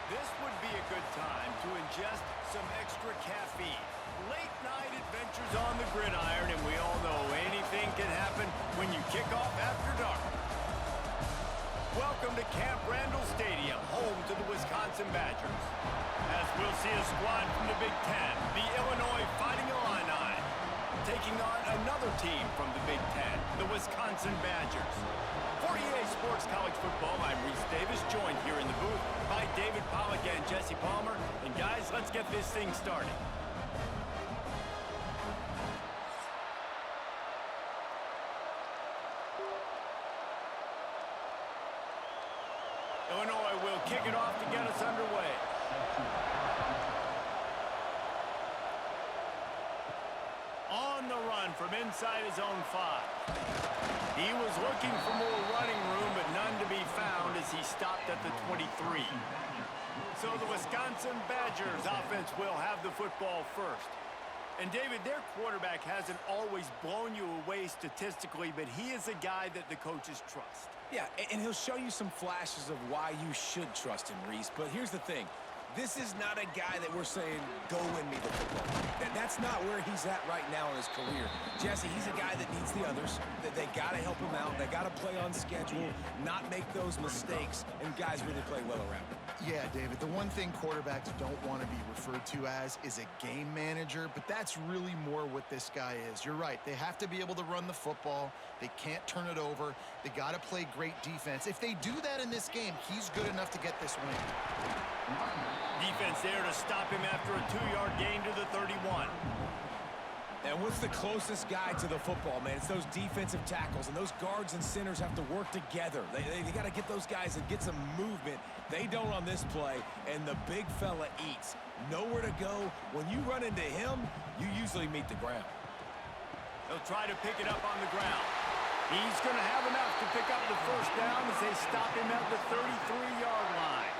This would be a good time to ingest some extra caffeine. Late night adventures on the gridiron, and we all know anything can happen when you kick off after dark. Welcome to Camp Randall Stadium, home to the Wisconsin Badgers. As we'll see a squad from the Big Ten, the Illinois Fighting Illini, taking on another team from the Big Ten, the Wisconsin Badgers. For EA Sports College Football, I'm Reese Davis, joined here in the booth by David Pollack and Jesse Palmer. And guys, let's get this thing started. Illinois will kick it off to get us underway. On the run from inside his own 5. He was looking for more running room, but none to be found as he stopped at the 23. So the Wisconsin Badgers offense will have the football first. And David, their quarterback hasn't always blown you away statistically, but he is a guy that the coaches trust. Yeah, and he'll show you some flashes of why you should trust him, Reese. But here's the thing. This is not a guy that we're saying, go win me the football. That's not where he's at right now in his career. Jesse, he's a guy that needs the others. That they got to help him out. They got to play on schedule, not make those mistakes, and guys really play well around him. Yeah, David, the one thing quarterbacks don't want to be referred to as is a game manager, but that's really more what this guy is. You're right. They have to be able to run the football. They can't turn it over. They got to play great defense. If they do that in this game, he's good enough to get this win. Defense there to stop him after a 2-yard gain to the 31. And what's the closest guy to the football, man? It's those defensive tackles, and those guards and centers have to work together. They got to get those guys and get some movement. They don't on this play, and the big fella eats. Nowhere to go. When you run into him, you usually meet the ground. They'll try to pick it up on the ground. He's going to have enough to pick up the first down as they stop him at the 33-yard line.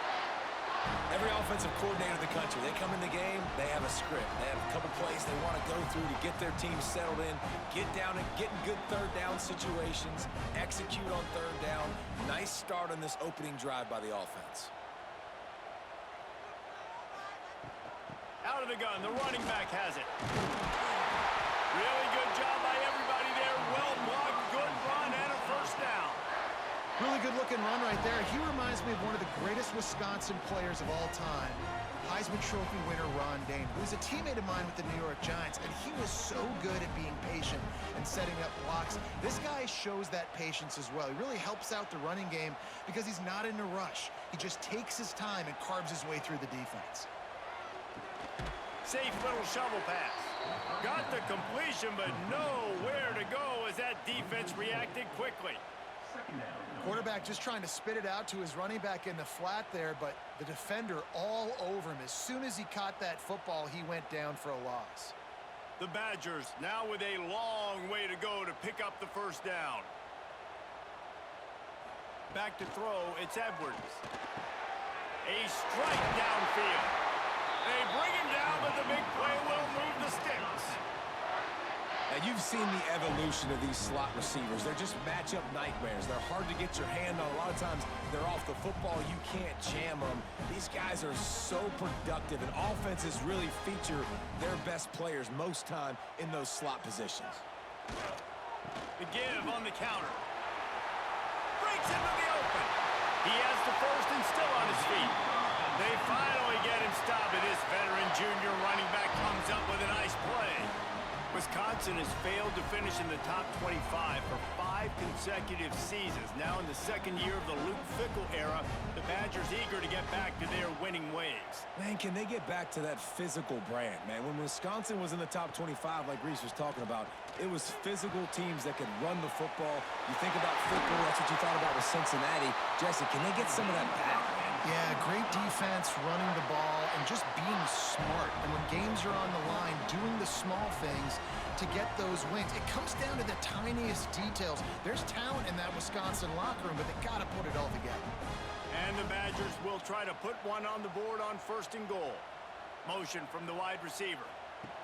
Every offensive coordinator in the country, they come in the game, they have a script. They have a couple plays they want to go through to get their team settled in, get down and get in good third down situations, execute on third down. Nice start on this opening drive by the offense. Out of the gun, the running back has it. Really good job by everybody there. Well blocked, good run, and a first down. Really good-looking run right there. He reminds me of one of the greatest Wisconsin players of all time, Heisman Trophy winner Ron Dayne, who was a teammate of mine with the New York Giants, and he was so good at being patient and setting up blocks. This guy shows that patience as well. He really helps out the running game because he's not in a rush. He just takes his time and carves his way through the defense. Safe little shovel pass. Got the completion, but nowhere to go as that defense reacted quickly. Quarterback just trying to spit it out to his running back in the flat there, but the defender all over him. As soon as he caught that football, he went down for a loss. The Badgers now with a long way to go to pick up the first down. Back to throw, it's Edwards. A strike downfield. They bring him down, but the big play will move the sticks. Now, you've seen the evolution of these slot receivers. They're just matchup nightmares. They're hard to get your hand on. A lot of times, they're off the football. You can't jam them. These guys are so productive, and offenses really feature their best players most time in those slot positions. The give on the counter. Breaks into the open. He has the first and still on his feet. They finally get him stopped, and this veteran junior running back comes up with a nice play. Wisconsin has failed to finish in the top 25 for 5 consecutive seasons. Now in the second year of the Luke Fickell era, the Badgers eager to get back to their winning ways. Man, can they get back to that physical brand, man? When Wisconsin was in the top 25, like Reese was talking about, it was physical teams that could run the football. You think about football, that's what you thought about with Cincinnati. Jesse, can they get some of that back, man? Yeah, great defense, running the ball, and just being smart. And when games are on the line, doing the small things to get those wins. It comes down to the tiniest details. There's talent in that Wisconsin locker room, but they got to put it all together. And the Badgers will try to put one on the board on 1st and goal. Motion from the wide receiver.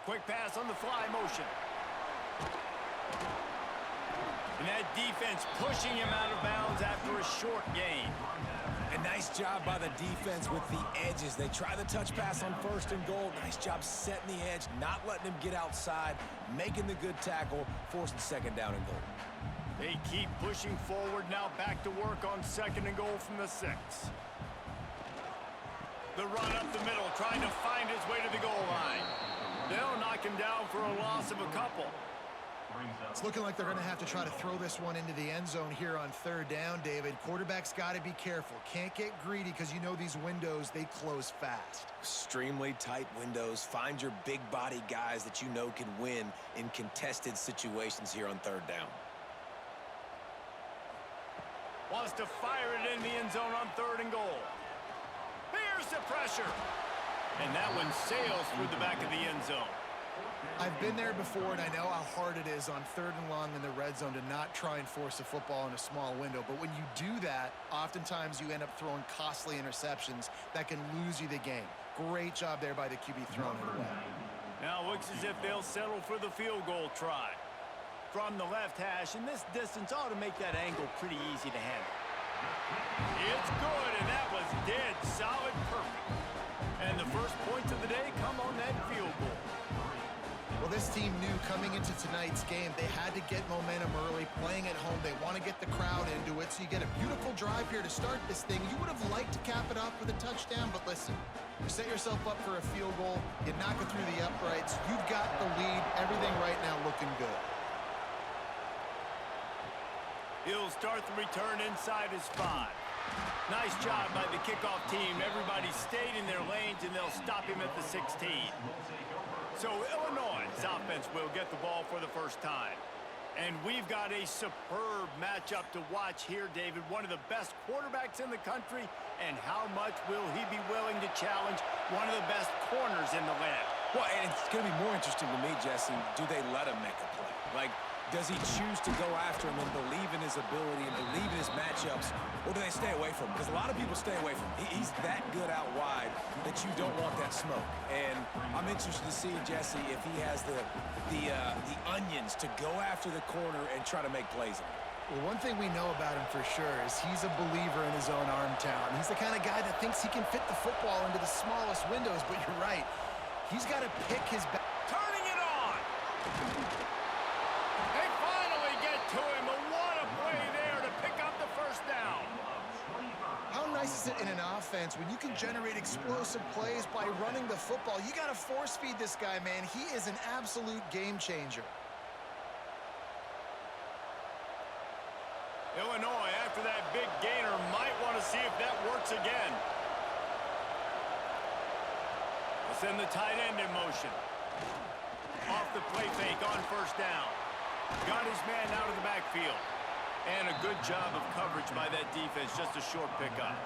Quick pass on the fly motion. And that defense pushing him out of bounds after a short gain. A nice job by the defense with the edges. They try the touch pass on 1st and goal. Nice job setting the edge, not letting him get outside, making the good tackle, forcing 2nd down and goal. They keep pushing forward, now back to work on 2nd and goal from the 6. The run up the middle, trying to find his way to the goal line. They'll knock him down for a loss of a couple. It's looking like they're going to have to try to throw this one into the end zone here on 3rd down, David. Quarterback's got to be careful. Can't get greedy because you know these windows, they close fast. Extremely tight windows. Find your big body guys that you know can win in contested situations here on 3rd down. Wants to fire it in the end zone on 3rd and goal. Here's the pressure. And that one sails through the back of the end zone. I've been there before, and I know how hard it is on 3rd and long in the red zone to not try and force a football in a small window. But when you do that, oftentimes you end up throwing costly interceptions that can lose you the game. Great job there by the QB throwing it away. Now looks as if they'll settle for the field goal try. From the left hash, and this distance ought to make that angle pretty easy to handle. It's good, and that was dead solid perfect. And the first points of the day come on that field goal. Well, this team knew coming into tonight's game they had to get momentum early, playing at home. They want to get the crowd into it, so you get a beautiful drive here to start this thing. You would have liked to cap it off with a touchdown, but listen, you set yourself up for a field goal, you knock it through the uprights, you've got the lead, everything right now looking good. He'll start the return inside his 5. Nice job by the kickoff team. Everybody stayed in their lanes, and they'll stop him at the 16. So Illinois' offense will get the ball for the first time. And we've got a superb matchup to watch here, David. One of the best quarterbacks in the country. And how much will he be willing to challenge one of the best corners in the land? Well, and it's going to be more interesting to me, Jesse, do they let him make a play? Like, does he choose to go after him and believe in his ability and believe in his matchups, or do they stay away from him? Because a lot of people stay away from him. He's that good out wide that you don't want that smoke. And I'm interested to see, Jesse, if he has the onions to go after the corner and try to make plays in it. Well, one thing we know about him for sure is he's a believer in his own arm talent. He's the kind of guy that thinks he can fit the football into the smallest windows, but you're right. He's got to pick his back. Turning it on! They finally get to him, but what a play there to pick up the first down. How nice is it in an offense when you can generate explosive plays by running the football? You got to force feed this guy, man. He is an absolute game changer. Illinois, after that big gainer, might want to see if that works again. We'll send the tight end in motion. Off the play fake on first down. Got his man out of the backfield. And a good job of coverage by that defense, just a short pickup.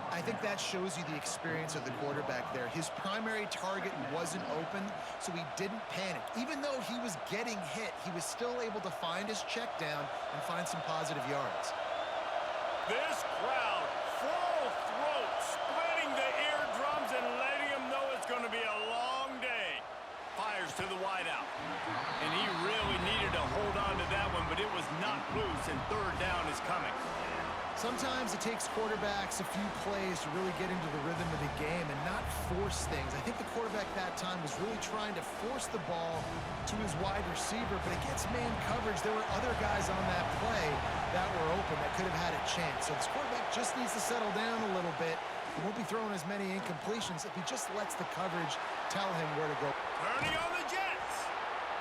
I think that shows you the experience of the quarterback there. His primary target wasn't open, so he didn't panic. Even though he was getting hit, he was still able to find his check down and find some positive yards. This crowd, full throat, splitting the eardrums and letting him know it's going to be a long day. Fires to the wideout. And he really needed to hold on to that one, but it was not loose, and third down is coming. Sometimes it takes quarterbacks a few plays to really get into the rhythm of the game and not force things. I think the quarterback that time was really trying to force the ball to his wide receiver, but against man coverage, there were other guys on that play that were open that could have had a chance. So this quarterback just needs to settle down a little bit. He won't be throwing as many incompletions if he just lets the coverage tell him where to go. Turning on the Jets.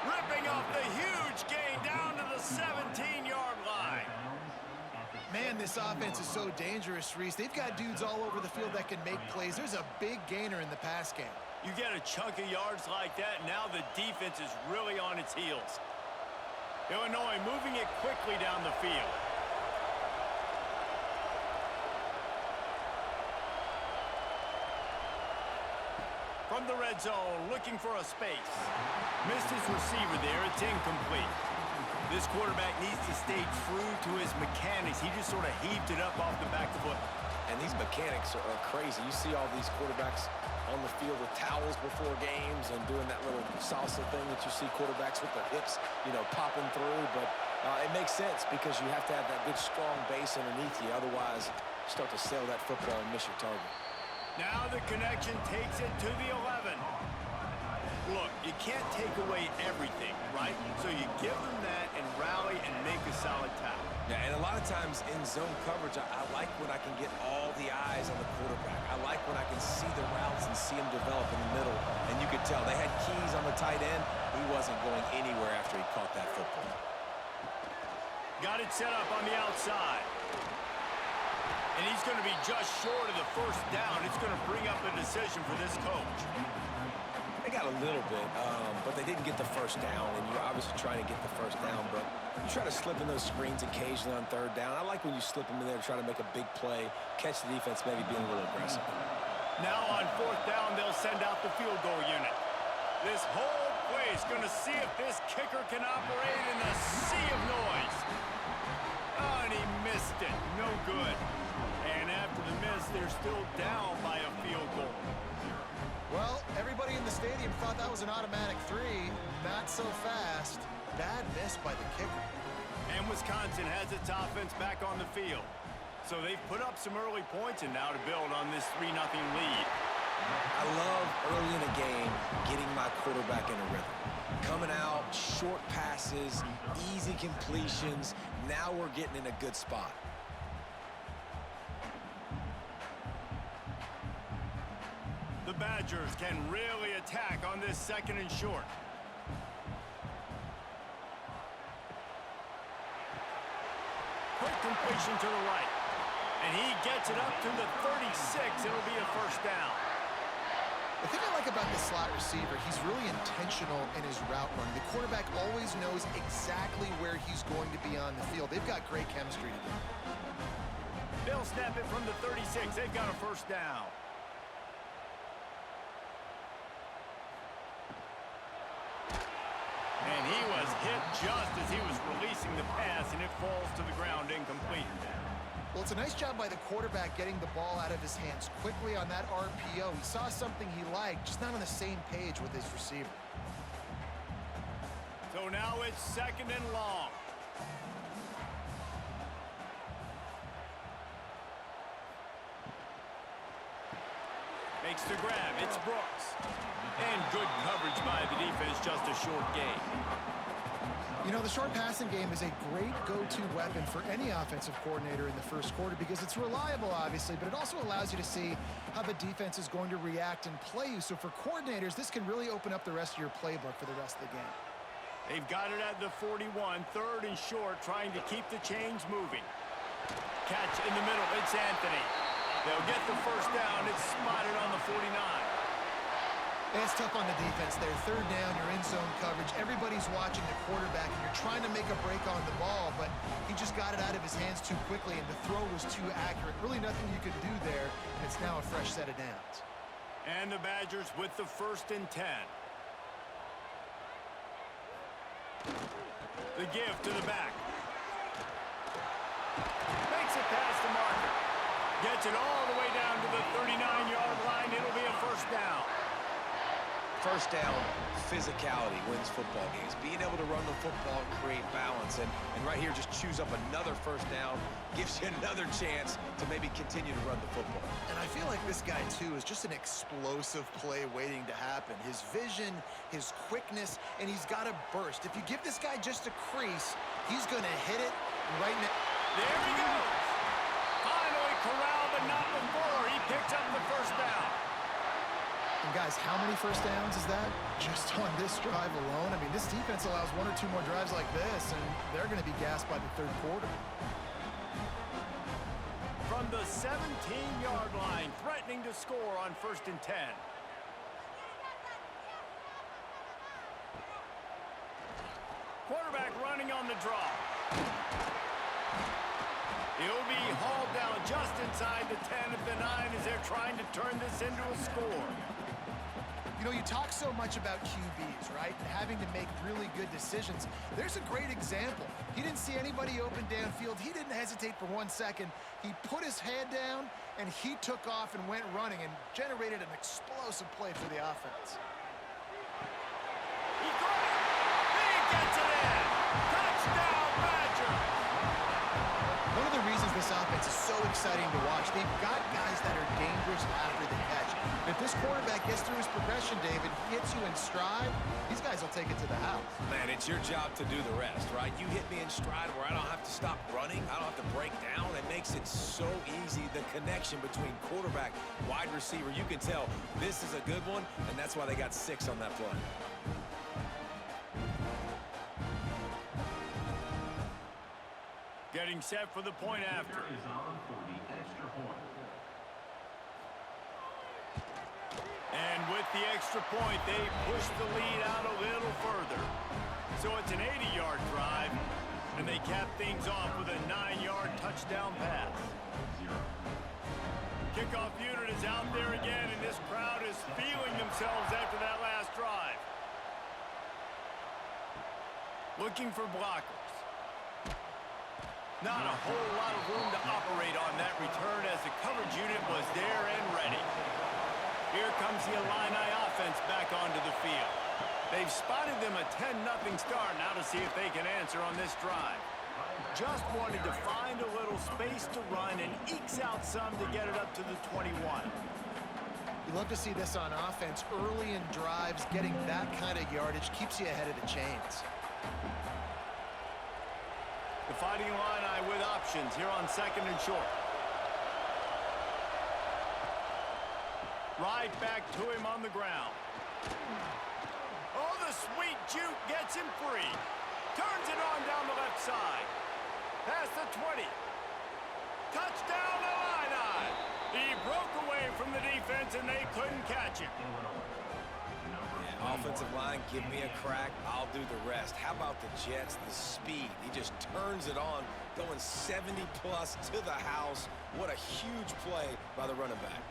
Ripping off the huge gain down to the 17-yard line. Man, this offense is so dangerous, Reese. They've got dudes all over the field that can make plays. There's a big gainer in the pass game. You get a chunk of yards like that, now the defense is really on its heels. Illinois moving it quickly down the field. From the red zone, looking for a space. Missed his receiver there, it's incomplete. This quarterback needs to stay true to his mechanics. He just sort of heaved it up off the back foot. And these mechanics are crazy. You see all these quarterbacks on the field with towels before games and doing that little salsa thing that you see quarterbacks with their hips, you know, popping through. But It makes sense because you have to have that good, strong base underneath you. Otherwise, you start to sail that football and miss your target. Now the connection takes it to the 11. Look, you can't take away everything, right? So you give them that and rally and make a solid tackle. Yeah, and a lot of times in zone coverage, I like when I can get all the eyes on the quarterback. I like when I can see the routes and see them develop in the middle. And you could tell they had keys on the tight end. He wasn't going anywhere after he caught that football. Got it set up on the outside. And he's going to be just short of the first down. It's going to bring up a decision for this coach. They got a little bit, but they didn't get the first down, and you're obviously trying to get the first down, but you try to slip in those screens occasionally on third down. I like when you slip them in there to try to make a big play, catch the defense maybe being a little aggressive. Now on fourth down, they'll send out the field goal unit. This whole play is going to see if this kicker can operate in a sea of noise. Oh, and he missed it. No good. And after the miss, they're still down by a field goal. Well, everybody in the stadium thought that was an automatic 3. Not so fast. Bad miss by the kicker. And Wisconsin has its offense back on the field. So they've put up some early points and now to build on this 3-0 lead. I love early in a game getting my quarterback in a rhythm. Coming out, short passes, easy completions. Now we're getting in a good spot. The Badgers can really attack on this second and short. Quick completion to the right. And he gets it up to the 36. It'll be a first down. The thing I like about the slot receiver, he's really intentional in his route running. The quarterback always knows exactly where he's going to be on the field. They've got great chemistry together. They'll snap it from the 36. They've got a first down. And he was hit just as he was releasing the pass, and it falls to the ground incomplete. Well, it's a nice job by the quarterback getting the ball out of his hands quickly on that RPO. He saw something he liked, just not on the same page with his receiver. So now it's second and long. Makes the grab. It's Brooks. And good coverage by the defense, just a short gain. You know, the short passing game is a great go-to weapon for any offensive coordinator in the first quarter because it's reliable, obviously, but it also allows you to see how the defense is going to react and play you. So for coordinators, this can really open up the rest of your playbook for the rest of the game. They've got it at the 41, third and short, trying to keep the chains moving. Catch in the middle, it's Anthony. They'll get the first down. It's spotted on the 49. And it's tough on the defense there. Third down, you're in zone coverage. Everybody's watching the quarterback, and you're trying to make a break on the ball, but he just got it out of his hands too quickly, and the throw was too accurate. Really nothing you could do there, and it's now a fresh set of downs. And the Badgers with the first and 10. The give to the back. Makes it past the marker. Gets it all the way down to the 39-yard line. It'll be a first down. First down, physicality wins football games. Being able to run the football and create balance. And right here, just choose up another first down. Gives you another chance to maybe continue to run the football. And I feel like this guy, too, is just an explosive play waiting to happen. His vision, his quickness, and he's got a burst. If you give this guy just a crease, he's going to hit it right now. There he goes. Finally corralled, but not before. He picked up the first down. And guys, how many first downs is that? Just on this drive alone? I mean, this defense allows 1 or 2 more drives like this, and they're going to be gassed by the third quarter. From the 17-yard line, threatening to score on first and 10. Quarterback running on the draw. He'll be hauled down just inside the 10 of the 9 as they're trying to turn this into a score. You know, you talk so much about QBs, right? And having to make really good decisions. There's a great example. He didn't see anybody open downfield. He didn't hesitate for 1 second. He put his head down, and he took off and went running and generated an explosive play for the offense. He got it. He gets it in. Touchdown, exciting to watch. They've got guys that are dangerous after the catch. And if this quarterback gets through his progression, David, hits you in stride, these guys will take it to the house. Man, it's your job to do the rest, right? You hit me in stride where I don't have to stop running. I don't have to break down. It makes it so easy, the connection between quarterback, wide receiver. You can tell this is a good one, and that's why they got 6 on that play. Getting set for the point after. And with the extra point, they push the lead out a little further. So it's an 80-yard drive, and they cap things off with a 9-yard touchdown pass. Kickoff unit is out there again, and this crowd is feeling themselves after that last drive. Looking for blockers. Not a whole lot of room to operate on that return as the coverage unit was there and ready. Here comes the Illini offense back onto the field. They've spotted them a 10-0 start. Now to see if they can answer on this drive. Just wanted to find a little space to run and ekes out some to get it up to the 21. You love to see this on offense. Early in drives, getting that kind of yardage keeps you ahead of the chains. The Fighting Illini with options here on 2nd and short. Right back to him on the ground. Oh, the sweet juke gets him free. Turns it on down the left side. Past the 20. Touchdown Illini. He broke away from the defense and they couldn't catch him. Offensive line, give me a crack, I'll do the rest. How about the Jets, the speed? He just turns it on, going 70-plus to the house. What a huge play by the running back.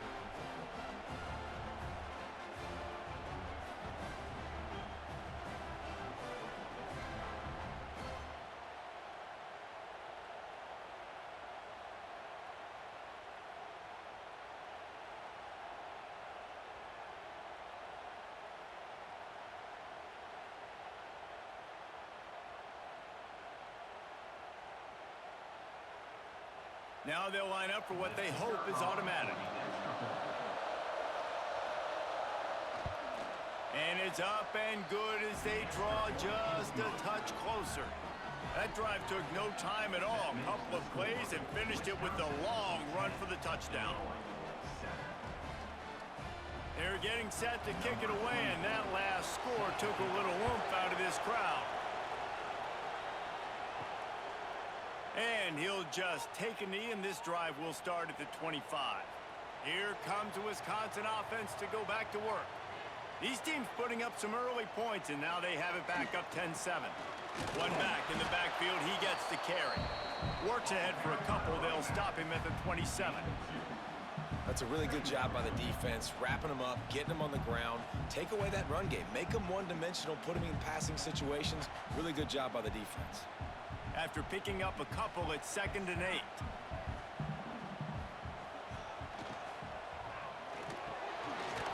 Now they'll line up for what they hope is automatic. And it's up and good as they draw just a touch closer. That drive took no time at all. A couple of plays and finished it with the long run for the touchdown. They're getting set to kick it away, and that last score took a little oomph out of this crowd. And he'll just take a knee, and this drive will start at the 25. Here comes the Wisconsin offense to go back to work. These teams putting up some early points, and now they have it back up 10-7. One back in the backfield, he gets the carry. Works ahead for a couple, they'll stop him at the 27. That's a really good job by the defense, wrapping them up, getting them on the ground, take away that run game, make them one-dimensional, put them in passing situations. Really good job by the defense. After picking up a couple, it's 2nd and 8.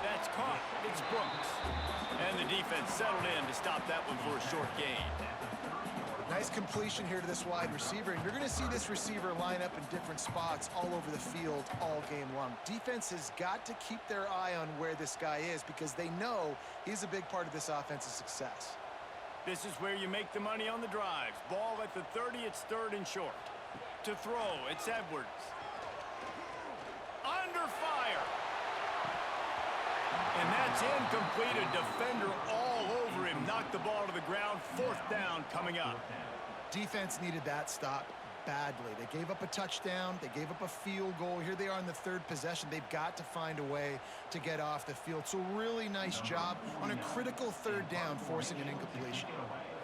That's caught. It's Brooks. And the defense settled in to stop that one for a short gain. Nice completion here to this wide receiver. And you're going to see this receiver line up in different spots all over the field all game long. Defense has got to keep their eye on where this guy is because they know he's a big part of this offense's success. This is where you make the money on the drives. Ball at the 30, it's 3rd and short. To throw, it's Edwards. Under fire. And that's incomplete. A defender all over him. Knocked the ball to the ground. 4th down coming up. Defense needed that stop badly. They gave up a touchdown. They gave up a field goal. Here they are in the 3rd possession. They've got to find a way to get off the field. So really nice job on a critical 3rd down, forcing an incompletion.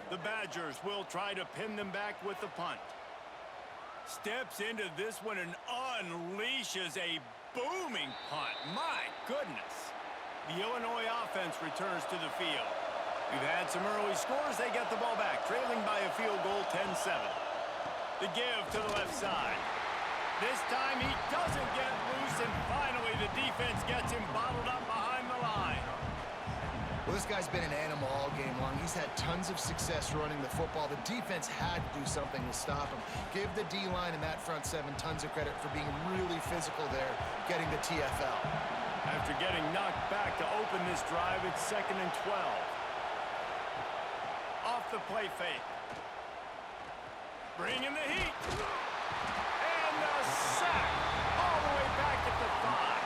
The Badgers will try to pin them back with the punt. Steps into this one and unleashes a booming punt. My goodness. The Illinois offense returns to the field. We've had some early scores. They get the ball back, trailing by a field goal, 10-7. The give to the left side. This time he doesn't get loose, and finally the defense gets him bottled up behind the line. Well, this guy's been an animal all game long. He's had tons of success running the football. The defense had to do something to stop him. Give the D-line and that front seven tons of credit for being really physical there, getting the TFL. After getting knocked back to open this drive, it's 2nd and 12. Off the play fake. Bringing the heat. And the sack. All the way back at the 5.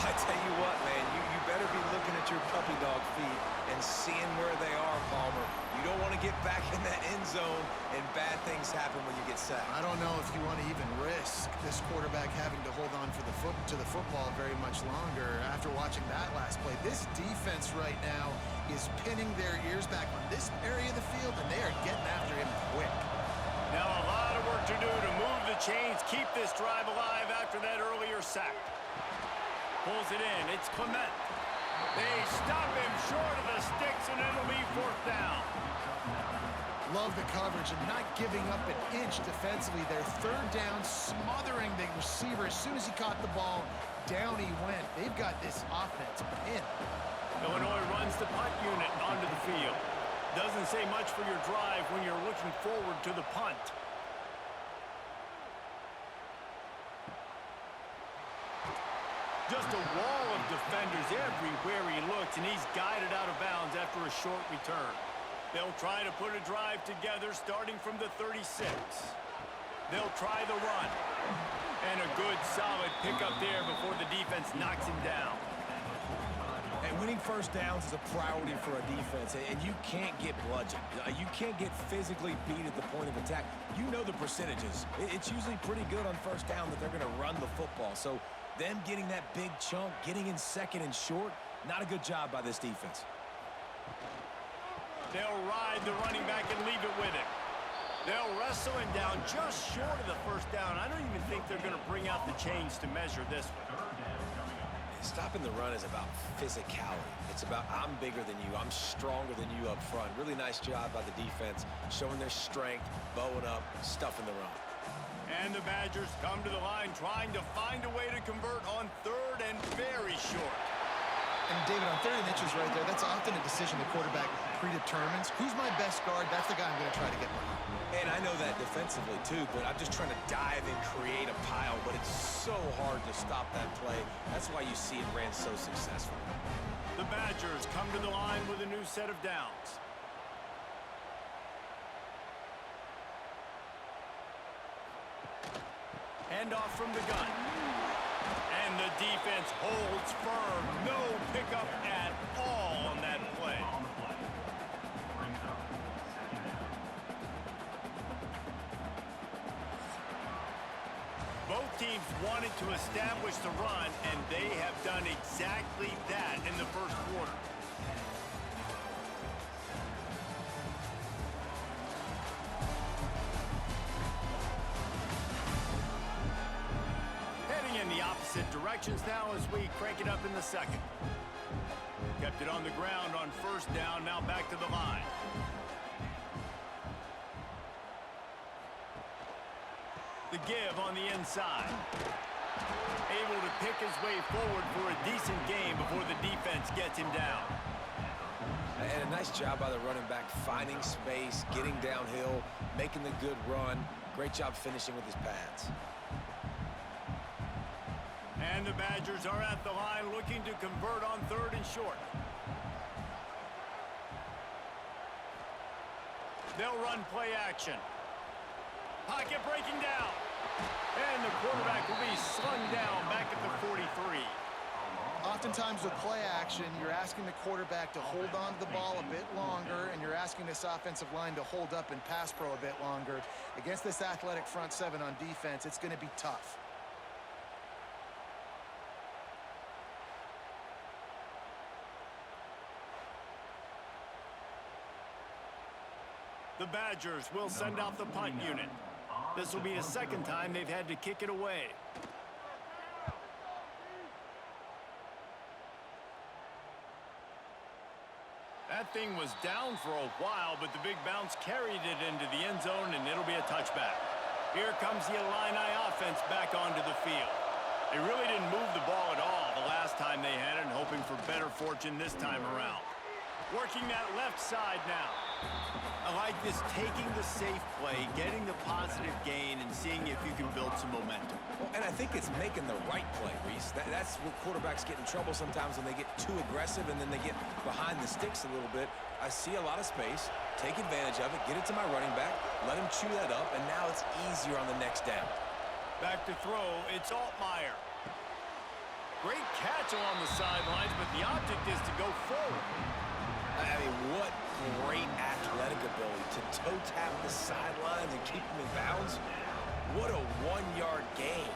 I tell you what, man, you better be looking at your puppy dog feet and seeing where they are, Palmer. You don't want to get back in that end zone and bad things happen when you get sacked. I don't know if you want to even risk this quarterback having to hold on for to the football very much longer after watching that last play. This defense right now is pinning their ears back on this area of the field, and they are getting after him quick. Now a lot of work to do to move the chains, keep this drive alive after that earlier sack. Pulls it in. It's Clement. They stop him short of the sticks, and it'll be 4th down. Love the coverage and not giving up an inch defensively. Their 3rd down, smothering the receiver. As soon as he caught the ball, down he went. They've got this offense pinned. Illinois runs the punt unit onto the field. Doesn't say much for your drive when you're looking forward to the punt. Just a wall of defenders everywhere he looks, and he's guided out of bounds after a short return. They'll try to put a drive together starting from the 36. They'll try the run. And a good, solid pickup there before the defense knocks him down. And winning first downs is a priority for a defense, and you can't get bludgeoned. You can't get physically beat at the point of attack. You know the percentages. It's usually pretty good on first down that they're going to run the football. So them getting that big chunk, getting in 2nd and short, not a good job by this defense. They'll ride the running back and leave it with him. They'll wrestle him down just short of the first down. I don't even think they're going to bring out the chains to measure this one. Stopping the run is about physicality. It's about I'm bigger than you, I'm stronger than you up front. Really nice job by the defense, showing their strength, bowing up, stuffing the run. And the Badgers come to the line trying to find a way to convert on 3rd and very short. And David, on 3rd and inches right there, that's often a decision the quarterback predetermines. Who's my best guard? That's the guy I'm going to try to get behind. And I know that defensively too, but I'm just trying to dive and create a pile, but it's so hard to stop that play. That's why you see it ran so successful. The Badgers come to the line with a new set of downs. Handoff from the gun. And the defense holds firm. No pickup at all on that play. Both teams wanted to establish the run, and they have done exactly that in the first quarter. Heading in the opposite directions now as we crank it up in the 2nd. Kept it on the ground on 1st down, now back to the line. The give on the inside. Able to pick his way forward for a decent game before the defense gets him down. And a nice job by the running back, finding space, getting downhill, making the good run. Great job finishing with his pads. And the Badgers are at the line looking to convert on 3rd and short. They'll run play action. Pocket breaking down. And the quarterback will be slung down back at the 43. Oftentimes with play action, you're asking the quarterback to hold on to the ball a bit longer, and you're asking this offensive line to hold up in pass pro a bit longer. Against this athletic front seven on defense, it's going to be tough. The Badgers will send out the punt unit. This will be the 2nd time they've had to kick it away. That thing was down for a while, but the big bounce carried it into the end zone, and it'll be a touchback. Here comes the Illini offense back onto the field. They really didn't move the ball at all the last time they had it, and hoping for better fortune this time around. Working that left side now. I like this, taking the safe play, getting the positive gain, and seeing if you can build some momentum. Well, and I think it's making the right play, Reese. That's where quarterbacks get in trouble sometimes, when they get too aggressive and then they get behind the sticks a little bit. I see a lot of space, take advantage of it, get it to my running back, let him chew that up, and now it's easier on the next down. Back to throw, it's Altmaier. Great catch along the sidelines, but the object is to go forward. I mean, what great athletic ability to toe tap the sidelines and keep him in bounds. What a one-yard gain.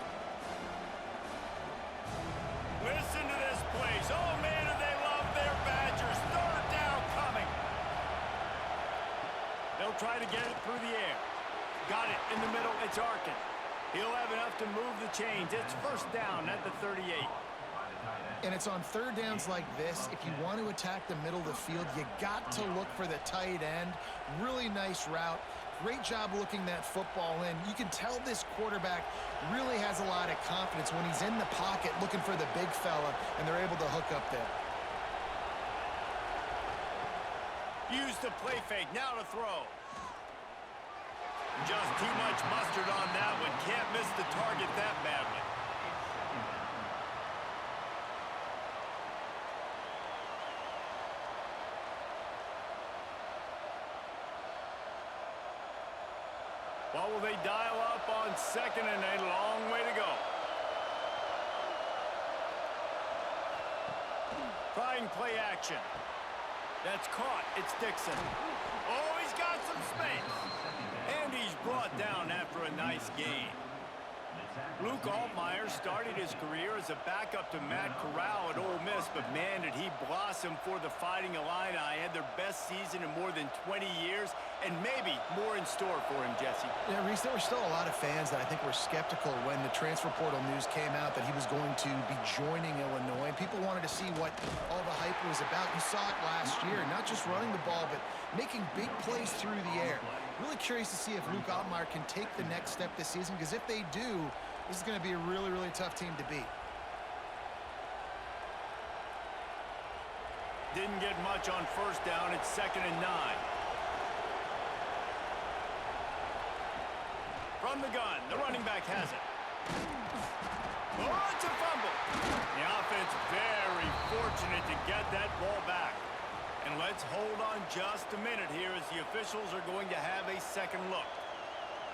Listen to this place. Oh, man, do they love their Badgers. Third down coming. They'll try to get it through the air. Got it in the middle. It's Arkin. He'll have enough to move the chains. It's first down at the 38. And it's on third downs like this. If you want to attack the middle of the field, you got to look for the tight end. Really nice route. Great job looking that football in. You can tell this quarterback really has a lot of confidence when he's in the pocket looking for the big fella, and they're able to hook up there. Use the play fake. Now to throw. Just too much mustard on that one. Can't miss the target that badly. What will they dial up on second and a long way to go? Trying play action. That's caught. It's Dixon. Oh, he's got some space. And he's brought down after a nice gain. Luke Altmaier started his career as a backup to Matt Corral at Ole Miss, but man, did he blossom for the Fighting Illini. Had their best season in more than 20 years, and maybe more in store for him, Jesse. Yeah, Reese, there were still a lot of fans that I think were skeptical when the transfer portal news came out that he was going to be joining Illinois. People wanted to see what all the hype was about. You saw it last year, not just running the ball, but making big plays through the air. Really curious to see if Luke Altmaier can take the next step this season, because if they do, this is going to be a really, really tough team to beat. Didn't get much on first down. It's 2nd and 9. From the gun, the running back has it. Oh, it's a fumble. The offense very fortunate to get that ball back. And let's hold on just a minute here as the officials are going to have a second look.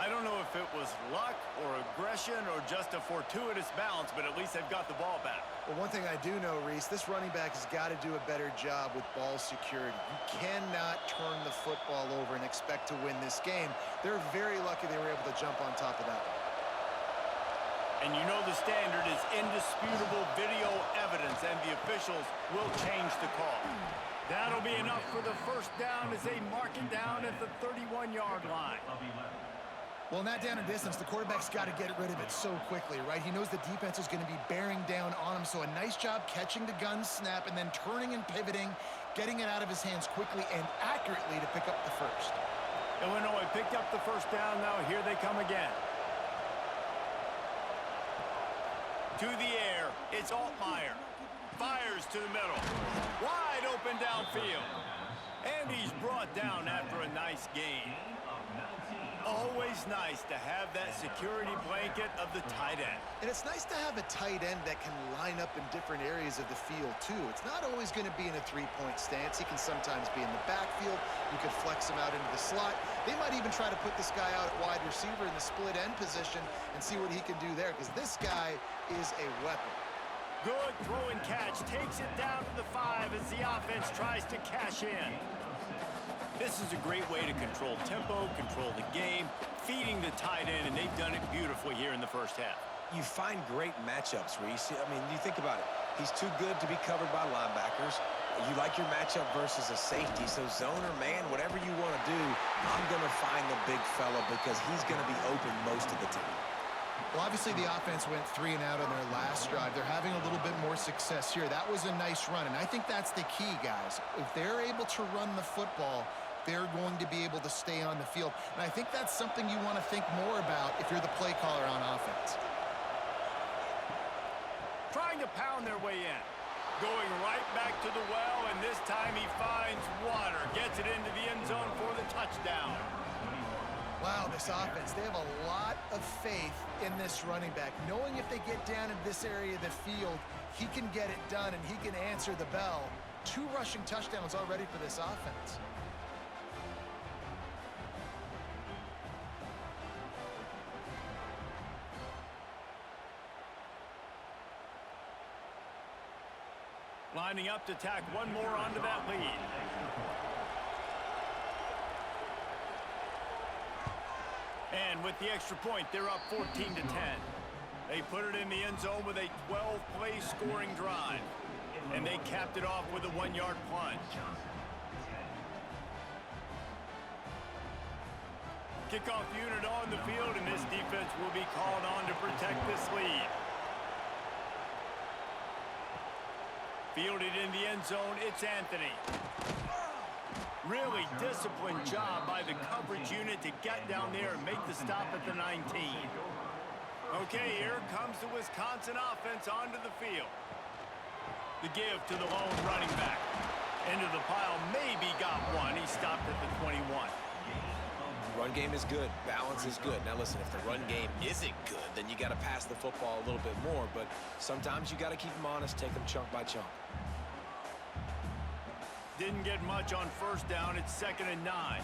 I don't know if it was luck or aggression or just a fortuitous bounce, but at least they've got the ball back. Well, one thing I do know, Reese, this running back has got to do a better job with ball security. You cannot turn the football over and expect to win this game. They're very lucky they were able to jump on top of that one. And you know the standard is indisputable video evidence, and the officials will change the call. That'll be enough for the first down as they mark it down at the 31-yard line. Well, in that down and distance, the quarterback's got to get rid of it so quickly, right? He knows the defense is going to be bearing down on him, so a nice job catching the gun snap and then turning and pivoting, getting it out of his hands quickly and accurately to pick up the first. Illinois picked up the first down. Now here they come again. To the air, it's Altmaier. Fires to the middle. Wide open downfield. And he's brought down after a nice gain. Always nice to have that security blanket of the tight end. And it's nice to have a tight end that can line up in different areas of the field, too. It's not always going to be in a three-point stance. He can sometimes be in the backfield. You could flex him out into the slot. They might even try to put this guy out at wide receiver in the split end position and see what he can do there, because this guy is a weapon. Good throw and catch. Takes it down to the 5 as the offense tries to cash in. This is a great way to control tempo, control the game, feeding the tight end, and they've done it beautifully here in the first half. You find great matchups, Reese. I mean, you think about it. He's too good to be covered by linebackers. You like your matchup versus a safety, so zone or man, whatever you want to do, I'm going to find the big fella because he's going to be open most of the time. Well, obviously the offense went 3 and out on their last drive. They're having a little bit more success here. That was a nice run, and I think that's the key, guys. If they're able to run the football, they're going to be able to stay on the field. And I think that's something you want to think more about if you're the play caller on offense. trying to pound their way in. Going right back to the well, and this time he finds water. Gets it into the end zone for the touchdown. Wow, this offense, they have a lot of faith in this running back. Knowing if they get down in this area of the field, he can get it done and he can answer the bell. 2 rushing touchdowns already for this offense. Lining up to tack one more onto that lead. And with the extra point, they're up 14-10. They put it in the end zone with a 12-play scoring drive. And they capped it off with a 1-yard plunge. Kickoff unit on the field, and this defense will be called on to protect this lead. Fielded in the end zone, it's Anthony. Really disciplined job by the coverage unit to get down there and make the stop at the 19. Okay, here comes the Wisconsin offense onto the field. The give to the lone running back. Into the pile, maybe got one. He stopped at the 21. Run game is good. Balance is good. Now listen, if the run game isn't good, then you got to pass the football a little bit more. But sometimes you got to keep them honest, take them chunk by chunk. Didn't get much on first down. It's 2nd and 9.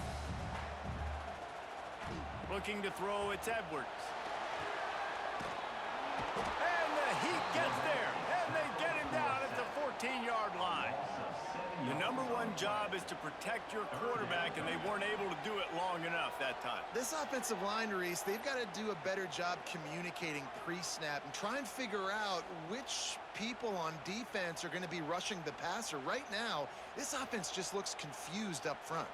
Looking to throw, it's Edwards. And the Heat gets there. And they get him down at the 14-yard line. The #1 job is to protect your quarterback, and they weren't able to do it long enough that time. This offensive line, Reese, they've got to do a better job communicating pre-snap and try and figure out which people on defense are going to be rushing the passer. Right now, this offense just looks confused up front.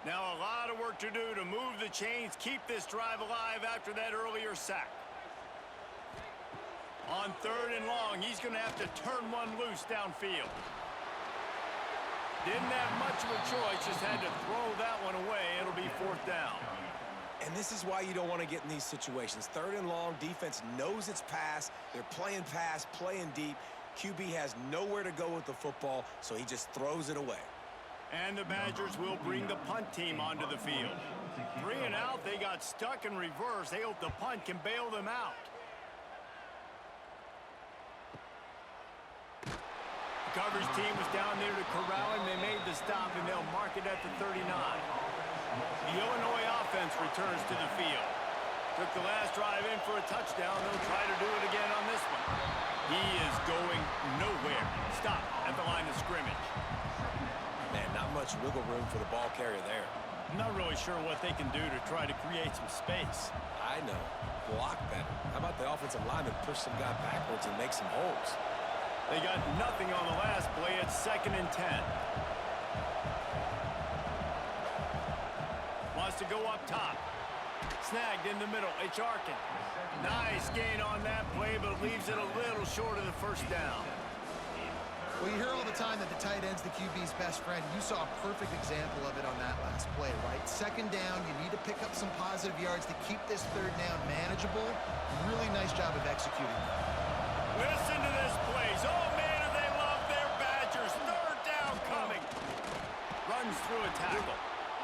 Now a lot of work to do to move the chains, keep this drive alive after that earlier sack. On 3rd and long, he's going to have to turn one loose downfield. Didn't have much of a choice, just had to throw that one away. It'll be 4th down. And this is why you don't want to get in these situations. 3rd and long, defense knows it's pass. They're playing pass, playing deep. QB has nowhere to go with the football, so he just throws it away. And the Badgers will bring the punt team onto the field. 3 and out, they got stuck in reverse. They hope the punt can bail them out. The coverage team was down there to corral him. They made the stop, and they'll mark it at the 39. The Illinois offense returns to the field. Took the last drive in for a touchdown. They'll try to do it again on this one. He is going nowhere. Stop at the line of scrimmage. Man, not much wiggle room for the ball carrier there. I'm not really sure what they can do to try to create some space. I know. Block better. How about the offensive lineman push some guy backwards and make some holes? They got nothing on the last play. It's 2nd and 10. Wants to go up top. Snagged in the middle. It's Arkin. Nice gain on that play, but leaves it a little short of the 1st down. Well, you hear all the time that the tight end's the QB's best friend. You saw a perfect example of it on that last play, right? 2nd down, you need to pick up some positive yards to keep this 3rd down manageable. Really nice job of executing that. Listen to this place. Oh, man, do they love their Badgers. 3rd down coming. Runs through a tackle.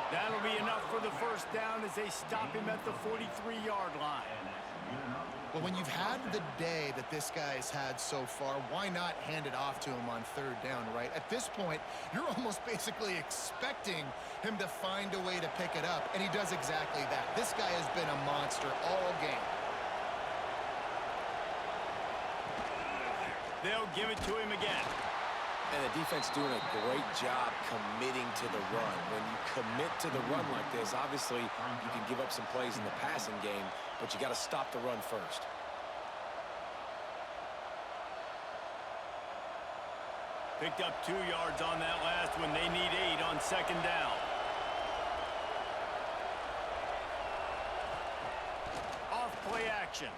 That'll be enough for the 1st down as they stop him at the 43-yard line. Well, when you've had the day that this guy's had so far, why not hand it off to him on 3rd down, right? At this point, you're almost basically expecting him to find a way to pick it up, and he does exactly that. This guy has been a monster all game. They'll give it to him again. And the defense doing a great job committing to the run. When you commit to the run like this, obviously you can give up some plays in the passing game, but you got to stop the run first. Picked up 2 yards on that last one. They need 8 on 2nd down. Off play action.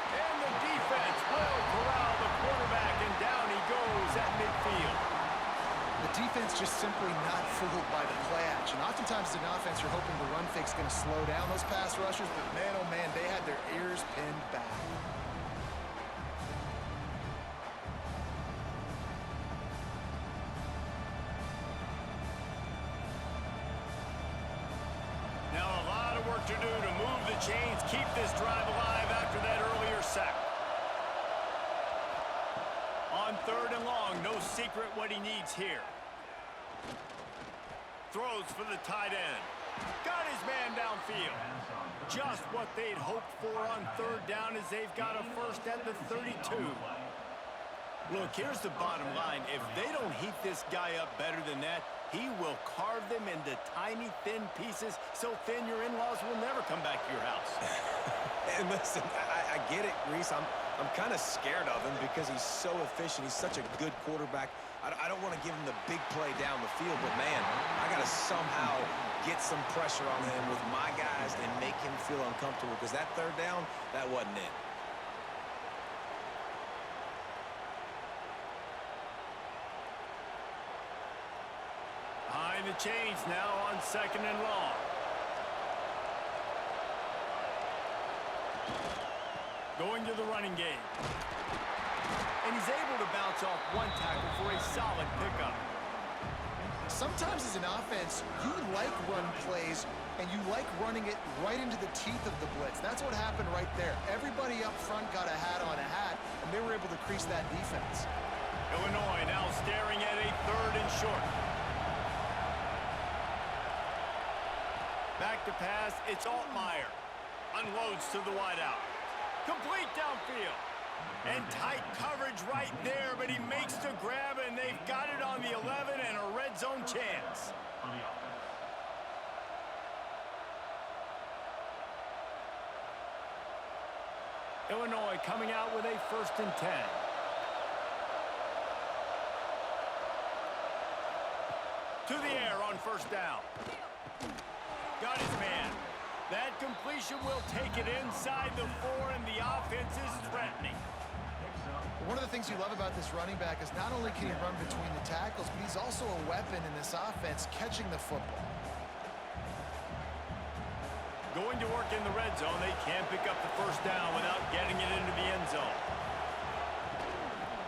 And the defense will corral the quarterback, and down he goes at midfield. The defense just simply not fooled by the play action. Oftentimes, as an offense, you're hoping the run fake's going to slow down those pass rushers, but man, oh man, they had their ears pinned back. Now a lot of work to do to move the chains, keep this drive alive after that earlier sack. On 3rd and long, no secret what he needs here. Throws for the tight end. Got his man downfield. Just what they'd hoped for on 3rd down as they've got a first at the 32. Look, here's the bottom line. If they don't heat this guy up better than that, he will carve them into tiny, thin pieces, so thin your in-laws will never come back to your house. And listen, I get it, Reese. I'm kind of scared of him because he's so efficient. He's such a good quarterback. I don't want to give him the big play down the field, but, man, I got to somehow get some pressure on him with my guys and make him feel uncomfortable because that 3rd down, that wasn't it. Behind the chains now on 2nd and long. Going to the running game. And he's able to bounce off one tackle for a solid pickup. Sometimes as an offense, you like run plays, and you like running it right into the teeth of the blitz. That's what happened right there. Everybody up front got a hat on a hat, and they were able to crease that defense. Illinois now staring at a 3rd and short. Back to pass, it's Altmaier. Unloads to the wideout. Complete downfield. And tight coverage right there, but he makes the grab, and they've got it on the 11 and a red zone chance. Illinois coming out with a 1st and 10. To the air on 1st down. Got his man. That completion will take it inside the 4, and the offense is threatening. One of the things you love about this running back is not only can he run between the tackles, but he's also a weapon in this offense catching the football. Going to work in the red zone. They can't pick up the 1st down without getting it into the end zone.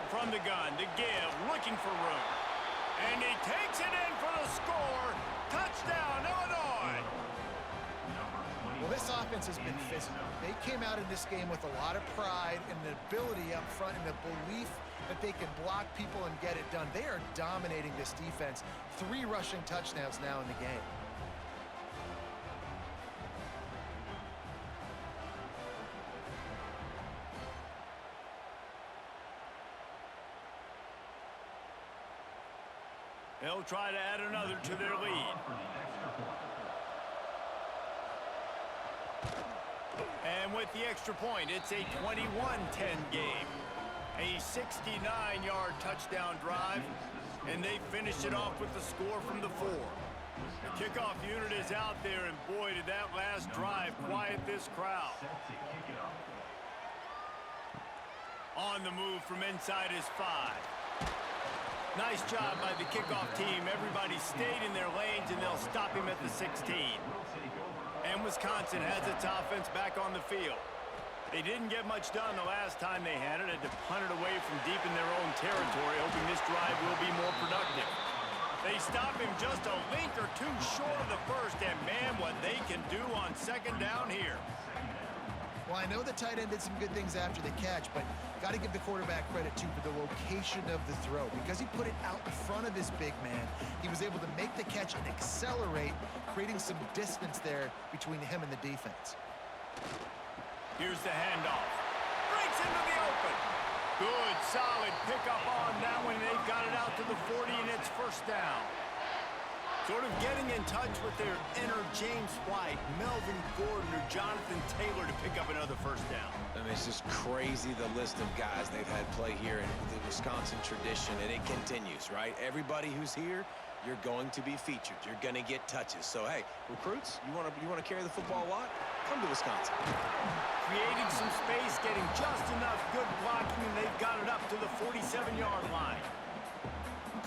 From the gun to give, looking for room. And he takes it in for the score. Touchdown, Illinois! Well, this offense has been physical. They came out in this game with a lot of pride and the ability up front and the belief that they can block people and get it done. They are dominating this defense. 3 rushing touchdowns now in the game. They'll try to add another to their lead. And with the extra point, it's a 21-10 game. A 69-yard touchdown drive, and they finish it off with the score from the 4. The kickoff unit is out there, and boy, did that last drive quiet this crowd. On the move from inside his 5. Nice job by the kickoff team. Everybody stayed in their lanes, and they'll stop him at the 16. And Wisconsin has its offense back on the field. They didn't get much done the last time they had it. Had to punt it away from deep in their own territory, hoping this drive will be more productive. They stop him just a link or 2 short of the 1st, and man, what they can do on 2nd down here. Well, I know the tight end did some good things after the catch, but got to give the quarterback credit, too, for the location of the throw. Because he put it out in front of his big man, he was able to make the catch and accelerate, creating some distance there between him and the defense. Here's the handoff. Breaks into the open. Good, solid pickup on that one. They've got it out to the 40, and it's 1st down. Sort of getting in touch with their inner James White, Melvin Gordon, or Jonathan Taylor to pick up another 1st down. I mean, it's just crazy the list of guys they've had play here in the Wisconsin tradition, and it continues, right? Everybody who's here, you're going to be featured. You're going to get touches. So, hey, recruits, you want to carry the football a lot? Come to Wisconsin. Creating some space, getting just enough good blocking, and they've got it up to the 47-yard line.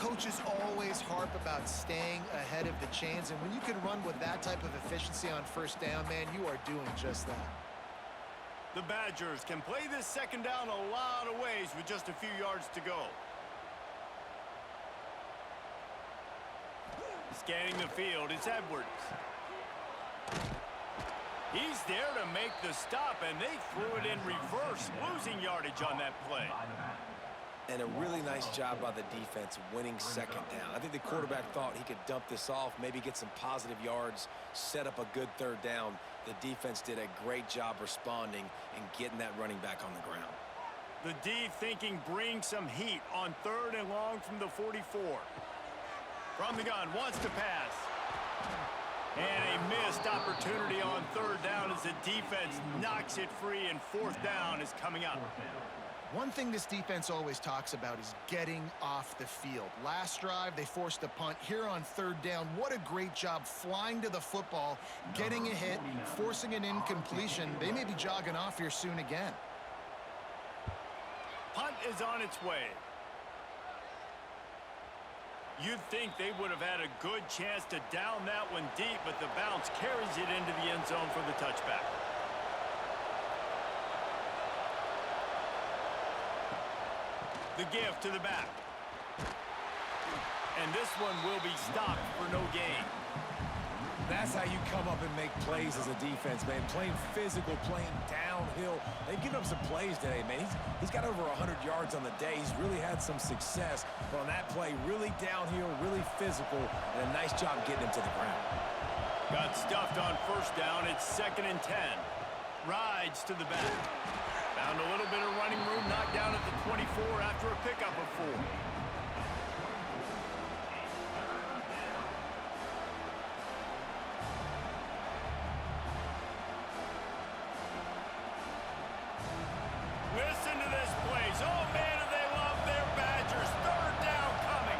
Coaches always harp about staying ahead of the chains, and when you can run with that type of efficiency on first down, man, you are doing just that. The Badgers can play this second down a lot of ways with just a few yards to go. Scanning the field, it's Edwards. He's there to make the stop, and they threw it in reverse, losing yardage on that play. And a really nice job by the defense winning second down. I think the quarterback thought he could dump this off, maybe get some positive yards, set up a good third down. The defense did a great job responding and getting that running back on the ground. The D thinking bring some heat on 3rd and long from the 44. From the gun, wants to pass. And a missed opportunity on 3rd down as the defense knocks it free, and 4th down is coming up. One thing this defense always talks about is getting off the field. Last drive, they forced a punt. Here on 3rd down, what a great job flying to the football, getting a hit, forcing an incompletion. They may be jogging off here soon again. Punt is on its way. You'd think they would have had a good chance to down that one deep, but the bounce carries it into the end zone for the touchback. The give to the back. And this one will be stopped for no gain. That's how you come up and make plays as a defense, man. Playing physical, playing downhill. They've given up some plays today, man. He's got over 100 yards on the day. He's really had some success. But on that play, really downhill, really physical, and a nice job getting him to the ground. Got stuffed on 1st down. It's 2nd and 10. Rides to the back. Found a little bit of running room, knocked down at the 24 after a pickup of 4. Listen to this place. Oh, man, do they love their Badgers. 3rd down coming.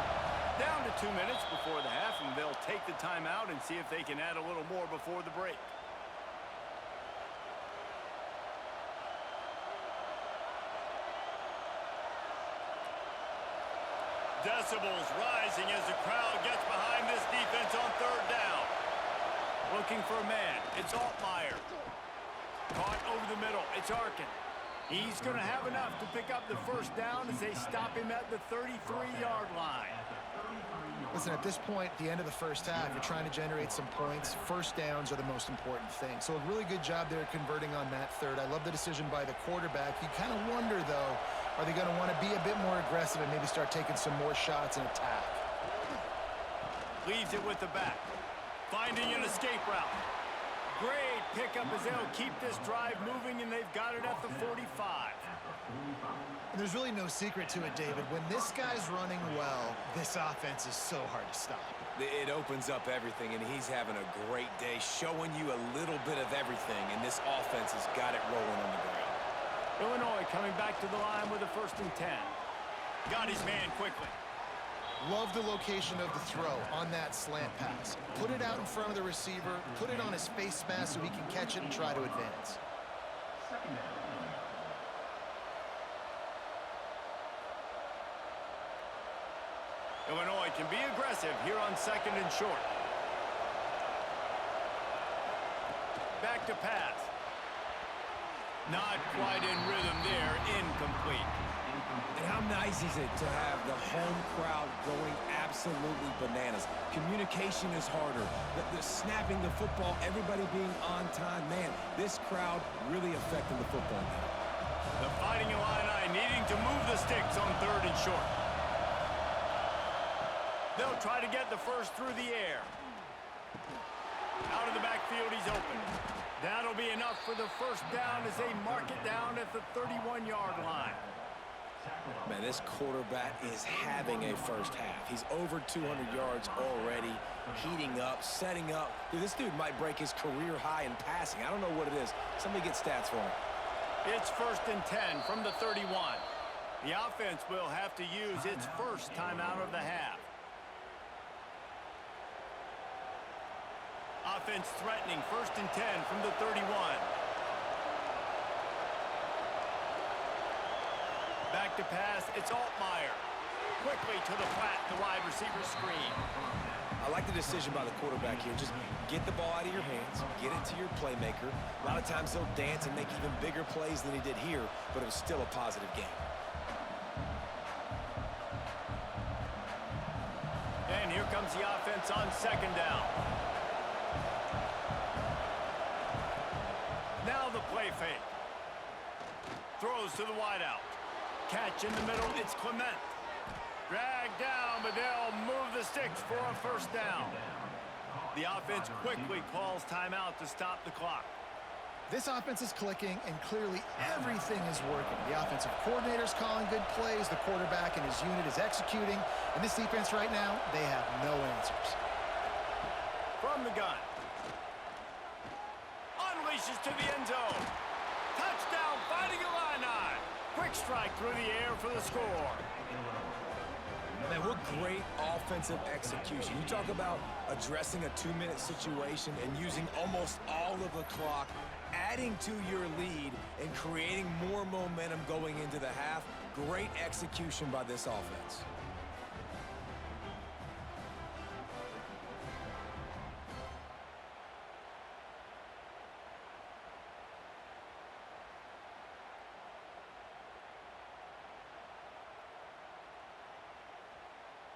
Down to 2 minutes before the half, and they'll take the timeout and see if they can add a little more before the break. Decibels rising as the crowd gets behind this defense on 3rd down. Looking for a man. It's Altmaier. Caught over the middle. It's Arkin. He's going to have enough to pick up the 1st down as they stop him at the 33-yard line. Listen, at this point, the end of the 1st half, you're trying to generate some points. 1st downs are the most important thing. So a really good job there converting on that 3rd. I love the decision by the quarterback. You kind of wonder, though, are they going to want to be a bit more aggressive and maybe start taking some more shots and attack? Leaves it with the back. Finding an escape route. Great pickup as they'll keep this drive moving, and they've got it at the 45. And there's really no secret to it, David. When this guy's running well, this offense is so hard to stop. It opens up everything, and he's having a great day, showing you a little bit of everything, and this offense has got it rolling on the ground. Illinois coming back to the line with a 1st and 10. Got his man quickly. Love the location of the throw on that slant pass. Put it out in front of the receiver, put it on his face mask so he can catch it and try to advance. Illinois can be aggressive here on 2nd and short. Back to pass. Not quite in rhythm there, incomplete. And how nice is it to have the home crowd going absolutely bananas? Communication is harder. The snapping the football, everybody being on time. Man, this crowd really affecting the football game. The Fighting Illini needing to move the sticks on 3rd and short. They'll try to get the 1st through the air. Out of the backfield, he's open. That'll be enough for the 1st down as they mark it down at the 31-yard line. Man, this quarterback is having a 1st half. He's over 200 yards already, heating up, setting up. Dude, this dude might break his career high in passing. I don't know what it is. Somebody get stats for him. It's 1st and 10 from the 31. The offense will have to use its 1st timeout of the half. Offense threatening, 1st and 10 from the 31. Back to pass, it's Altmaier. Quickly to the flat, the wide receiver screen. I like the decision by the quarterback here. Just get the ball out of your hands, get it to your playmaker. A lot of times he'll dance and make even bigger plays than he did here, but it was still a positive game. And here comes the offense on second down. Now the play fake. Throws to the wideout. Catch in the middle, it's Clement. Dragged down, but they'll move the sticks for a first down. The offense quickly calls timeout to stop the clock. This offense is clicking, and clearly everything is working. The offensive coordinator's calling good plays, the quarterback and his unit is executing, and this defense right now, they have no answers. From the gun. Unleashes to the end zone. Touchdown, Fighting Illini. Quick strike through the air for the score. Man, what great offensive execution. You talk about addressing a 2-minute situation and using almost all of the clock, adding to your lead and creating more momentum going into the half. Great execution by this offense.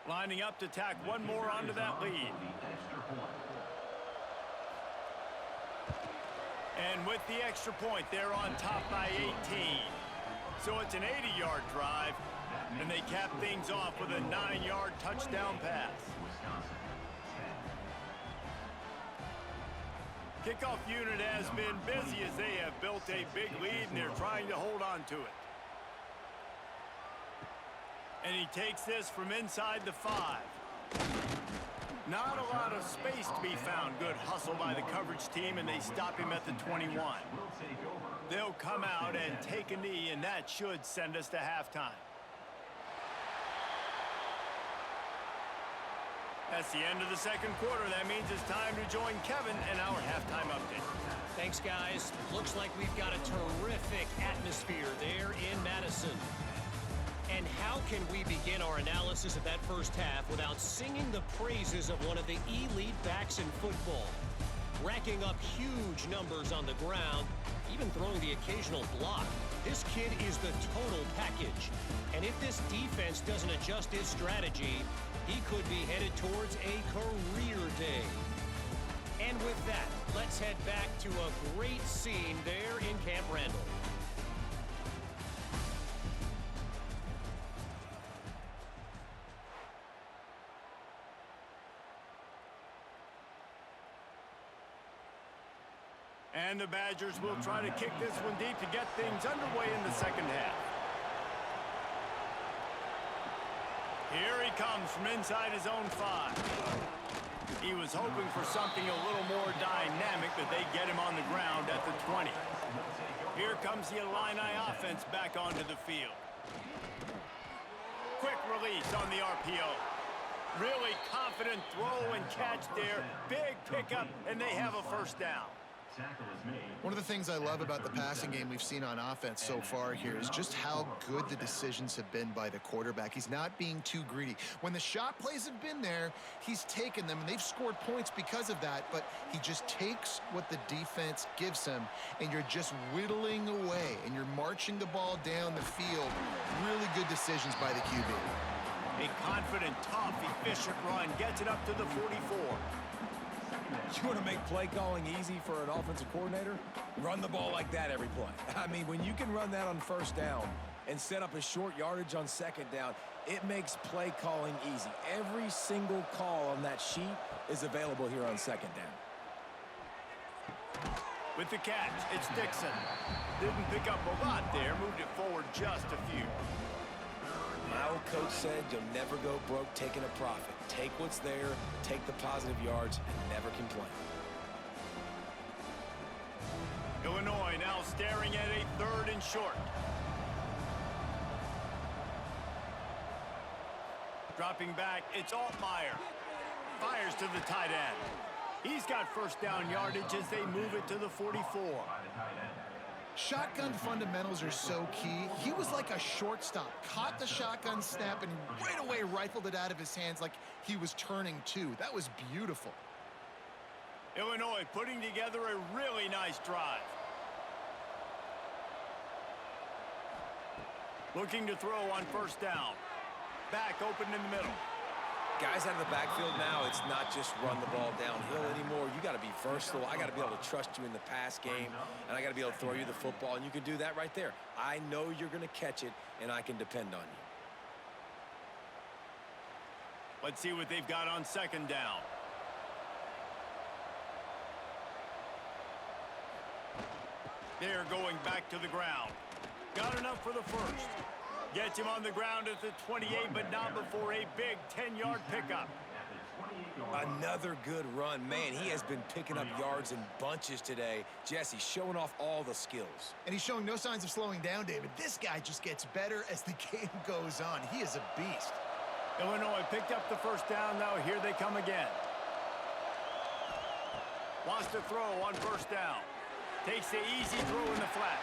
Lining up to tack one more onto that lead. And with the extra point, they're on top by 18. So it's an 80-yard drive, and they cap things off with a 9-yard touchdown pass. Kickoff unit has been busy as they have built a big lead, and they're trying to hold on to it. And he takes this from inside the 5. Not a lot of space to be found. Good hustle by the coverage team, and they stop him at the 21. They'll come out and take a knee, and that should send us to halftime. That's the end of the second quarter. That means it's time to join Kevin in our halftime update. Thanks, guys. Looks like we've got a terrific atmosphere there in Madison. And how can we begin our analysis of that first half without singing the praises of one of the elite backs in football? Racking up huge numbers on the ground, even throwing the occasional block. This kid is the total package. And if this defense doesn't adjust its strategy, he could be headed towards a career day. And with that, let's head back to a great scene there in Camp Randall. And the Badgers will try to kick this one deep to get things underway in the second half. Here he comes from inside his own 5. He was hoping for something a little more dynamic, but they get him on the ground at the 20. Here comes the Illini offense back onto the field. Quick release on the RPO. Really confident throw and catch there. Big pickup, and they have a first down. One of the things I love about the passing game we've seen on offense so far here is just how good the decisions have been by the quarterback. He's not being too greedy. When the shot plays have been there, he's taken them, and they've scored points because of that, but he just takes what the defense gives him, and you're just whittling away, and you're marching the ball down the field. Really good decisions by the QB. A confident, tough, efficient run gets it up to the 44. You want to make play calling easy for an offensive coordinator? Run the ball like that every play. I mean, when you can run that on first down and set up a short yardage on second down, it makes play calling easy. Every single call on that sheet is available here on second down. With the catch, it's Dixon. Didn't pick up a lot there, moved it forward just a few. My old coach said you'll never go broke taking a profit. Take what's there, take the positive yards, and never complain. Illinois now staring at a 3rd and short. Dropping back, it's Altmaier. Fires to the tight end. He's got first down yardage as they move it to the 44. Shotgun fundamentals are so key. He was like a shortstop, caught the shotgun snap and right away rifled it out of his hands like he was turning two. That was beautiful. Illinois putting together a really nice drive. Looking to throw on first down. Back open in the middle. Guys out of the backfield now, it's not just run the ball downhill anymore. You got to be versatile. I got to be able to trust you in the pass game, and I got to be able to throw you the football, and you can do that right there. I know you're going to catch it, and I can depend on you. Let's see what they've got on second down. They're going back to the ground. Got enough for the first. Gets him on the ground at the 28, but not before a big 10-yard pickup. Another good run. Man, he has been picking up yards in bunches today. Jesse showing off all the skills. And he's showing no signs of slowing down, David. This guy just gets better as the game goes on. He is a beast. Illinois picked up the first down. Now here they come again. Wants to throw on first down. Takes the easy throw in the flat.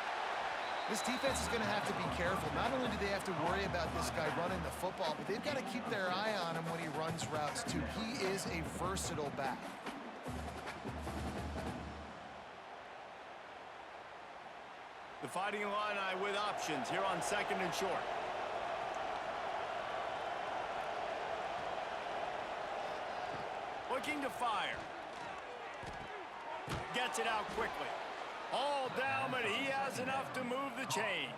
This defense is going to have to be careful. Not only do they have to worry about this guy running the football, but they've got to keep their eye on him when he runs routes, too. He is a versatile back. The Fighting Illini with options here on second and short. Looking to fire. Gets it out quickly. All down, but he has enough to move the chains.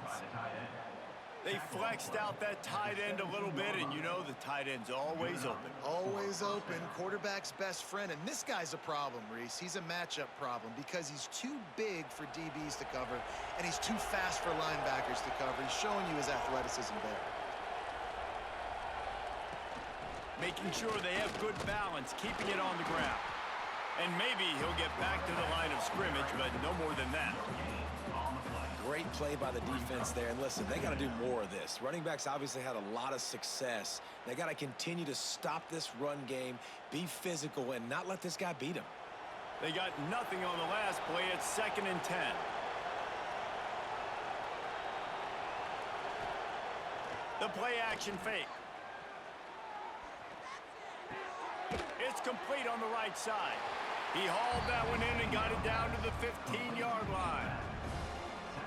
They flexed out that tight end a little bit, and you know the tight end's always open. Always open. Quarterback's best friend. And this guy's a problem, Reese. He's a matchup problem because he's too big for DBs to cover, and he's too fast for linebackers to cover. He's showing you his athleticism there. Making sure they have good balance, keeping it on the ground. And maybe he'll get back to the line of scrimmage, but no more than that. Great play by the defense there. And listen, they got to do more of this. Running backs obviously had a lot of success. They got to continue to stop this run game, be physical, and not let this guy beat him. They got nothing on the last play. It's 2nd and 10. The play action fake. It's complete on the right side. He hauled that one in and got it down to the 15-yard line.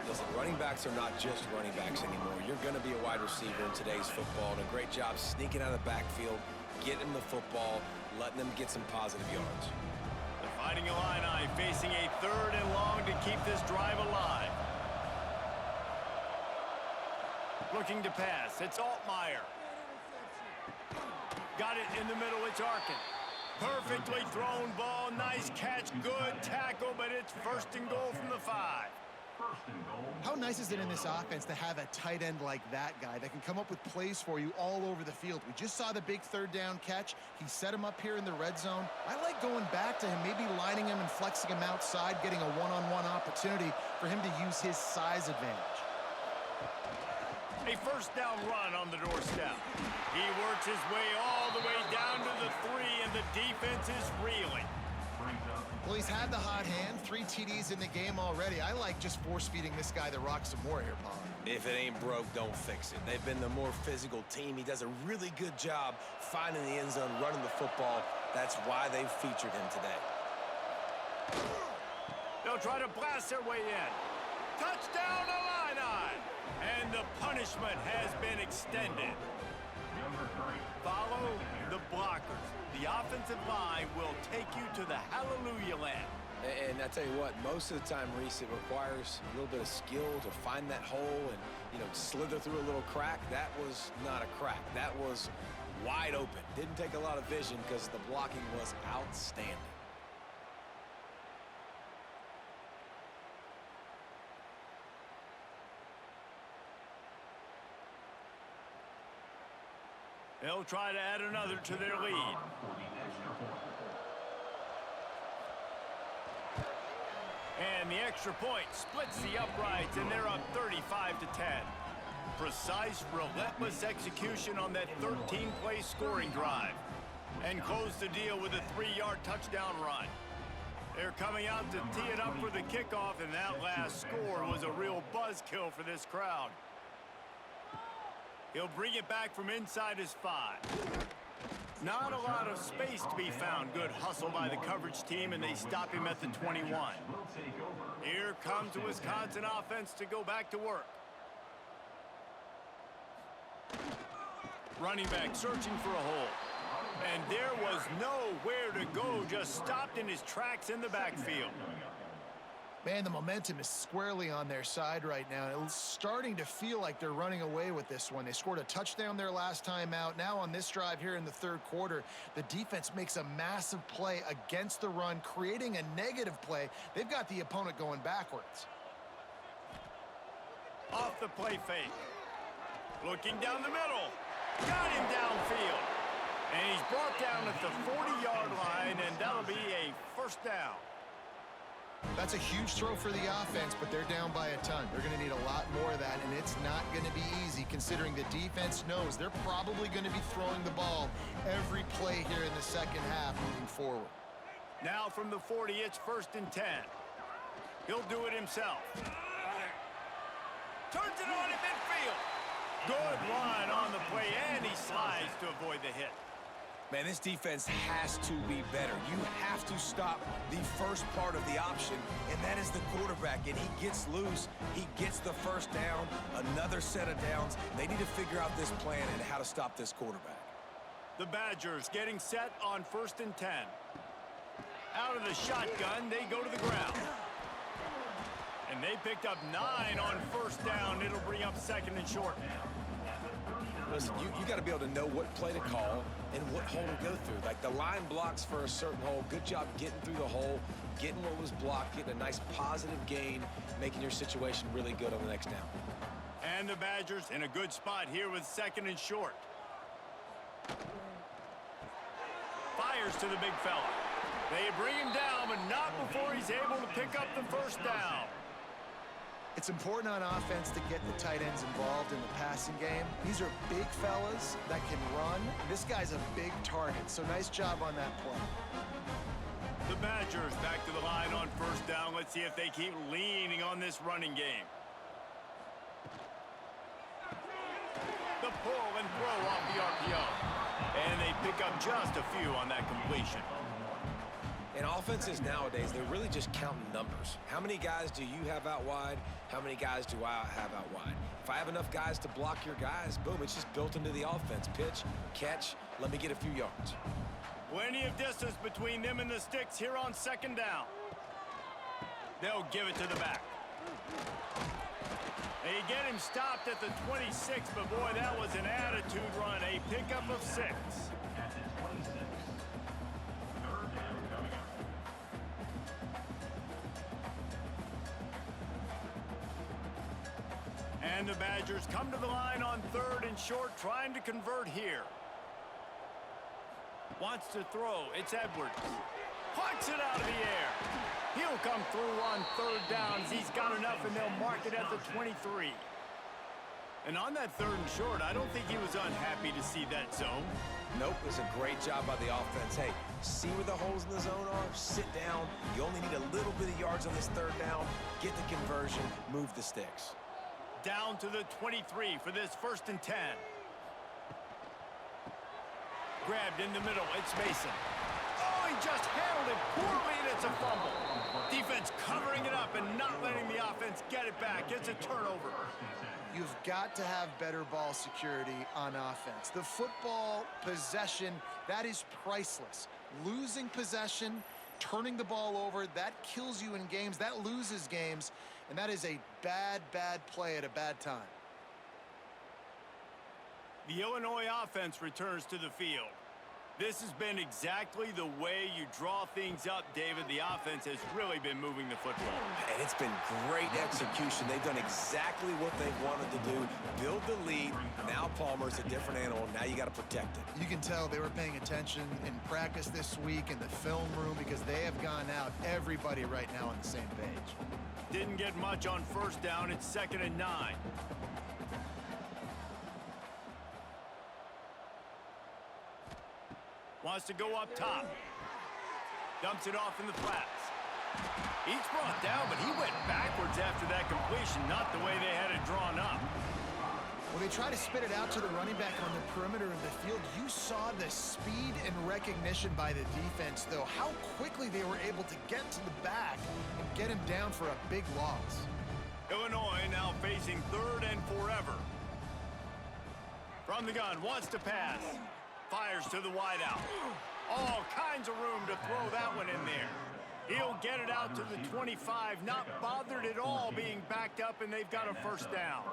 Listen, running backs are not just running backs anymore. You're going to be a wide receiver in today's football, and a great job sneaking out of the backfield, getting him the football, letting them get some positive yards. The Fighting Illini facing a 3rd and long to keep this drive alive. Looking to pass. It's Altmaier. Got it in the middle. It's Arkin. Perfectly thrown ball. Nice catch. Good tackle, but it's 1st and goal from the 5. How nice is it in this offense to have a tight end like that guy that can come up with plays for you all over the field? We just saw the big 3rd down catch. He set him up here in the red zone. I like going back to him, maybe lining him and flexing him outside, getting a one-on-one opportunity for him to use his size advantage. A 1st down run on the doorstep. He works his way all the way down to the 3, and the defense is reeling. Well, he's had the hot hand, 3 TDs in the game already. I like just force-feeding this guy the rock some more here, Paul. If it ain't broke, don't fix it. They've been the more physical team. He does a really good job finding the end zone, running the football. That's why they've featured him today. They'll try to blast their way in. Touchdown, Illini! And the punishment has been extended. Follow the blockers. The offensive line will take you to the hallelujah land. And I tell you what, most of the time, Reese, it requires a little bit of skill to find that hole and, slither through a little crack. That was not a crack. That was wide open. Didn't take a lot of vision because the blocking was outstanding. They'll try to add another to their lead. And the extra point splits the uprights, and they're up 35-10. Precise, relentless execution on that 13-play scoring drive. And close the deal with a 3-yard touchdown run. They're coming out to tee it up for the kickoff, and that last score was a real buzzkill for this crowd. He'll bring it back from inside his 5. Not a lot of space to be found. Good hustle by the coverage team, and they stop him at the 21. Here comes the Wisconsin offense to go back to work. Running back searching for a hole. And there was nowhere to go, just stopped in his tracks in the backfield. Man, the momentum is squarely on their side right now. It's starting to feel like they're running away with this one. They scored a touchdown their last time out. Now on this drive here in the third quarter, the defense makes a massive play against the run, creating a negative play. They've got the opponent going backwards. Off the play fake. Looking down the middle. Got him downfield. And he's brought down at the 40-yard line, and that'll be a first down. That's a huge throw for the offense, but they're down by a ton. They're going to need a lot more of that, and it's not going to be easy considering the defense knows they're probably going to be throwing the ball every play here in the second half moving forward. Now from the 40, it's 1st and 10. He'll do it himself. Turns it on in midfield. Good run on the play, and he slides to avoid the hit. Man, this defense has to be better. You have to stop the first part of the option, and that is the quarterback. And he gets loose. He gets the first down, another set of downs. They need to figure out this plan and how to stop this quarterback. The Badgers getting set on 1st and 10. Out of the shotgun, they go to the ground. And they picked up 9 on 1st down. It'll bring up 2nd and short. Listen, you got to be able to know what play to call and what hole to go through. Like the line blocks for a certain hole. Good job getting through the hole, getting what was blocked, getting a nice positive gain, making your situation really good on the next down. And the Badgers in a good spot here with 2nd and short. Fires to the big fella. They bring him down, but not before he's able to pick up the first down. It's important on offense to get the tight ends involved in the passing game. These are big fellas that can run. This guy's a big target, so nice job on that play. The Badgers back to the line on 1st down. Let's see if they keep leaning on this running game. The pull and throw off the RPO. And they pick up just a few on that completion. In offenses nowadays, they're really just counting numbers. How many guys do you have out wide? How many guys do I have out wide? If I have enough guys to block your guys, boom, it's just built into the offense. Pitch, catch, let me get a few yards. Plenty of distance between them and the sticks here on 2nd down. They'll give it to the back. They get him stopped at the 26, but boy, that was an attitude run. A pickup of 6. And the Badgers come to the line on 3rd and short, trying to convert here. Wants to throw. It's Edwards. Pucks it out of the air. He'll come through on 3rd down. He's got enough, and they'll mark it at the 23. And on that 3rd and short, I don't think he was unhappy to see that zone. Nope, it was a great job by the offense. Hey, see where the holes in the zone are, sit down. You only need a little bit of yards on this 3rd down. Get the conversion, move the sticks. Down to the 23 for this 1st and 10. Grabbed in the middle, it's Mason. Oh, he just handled it poorly, and it's a fumble. Defense covering it up and not letting the offense get it back. It's a turnover. You've got to have better ball security on offense. The football possession, that is priceless. Losing possession, turning the ball over, that kills you in games, that loses games, and that is a bad, bad play at a bad time. The Illinois offense returns to the field. This has been exactly the way you draw things up, David. The offense has really been moving the football. And it's been great execution. They've done exactly what they've wanted to do. Build the lead. Now Palmer's a different animal. Now you got to protect it. You can tell they were paying attention in practice this week in the film room because they have gone out, everybody right now on the same page. Didn't get much on 1st down. It's 2nd and 9. Wants to go up top. Dumps it off in the flats. He's brought down, but he went backwards after that completion, not the way they had it drawn up. When they try to spit it out to the running back on the perimeter of the field, you saw the speed and recognition by the defense, though. How quickly they were able to get to the back and get him down for a big loss. Illinois now facing 3rd and forever. From the gun, wants to pass. Fires to the wideout. All kinds of room to throw that one in there. He'll get it out to the 25, not bothered at all being backed up, and they've got a first down.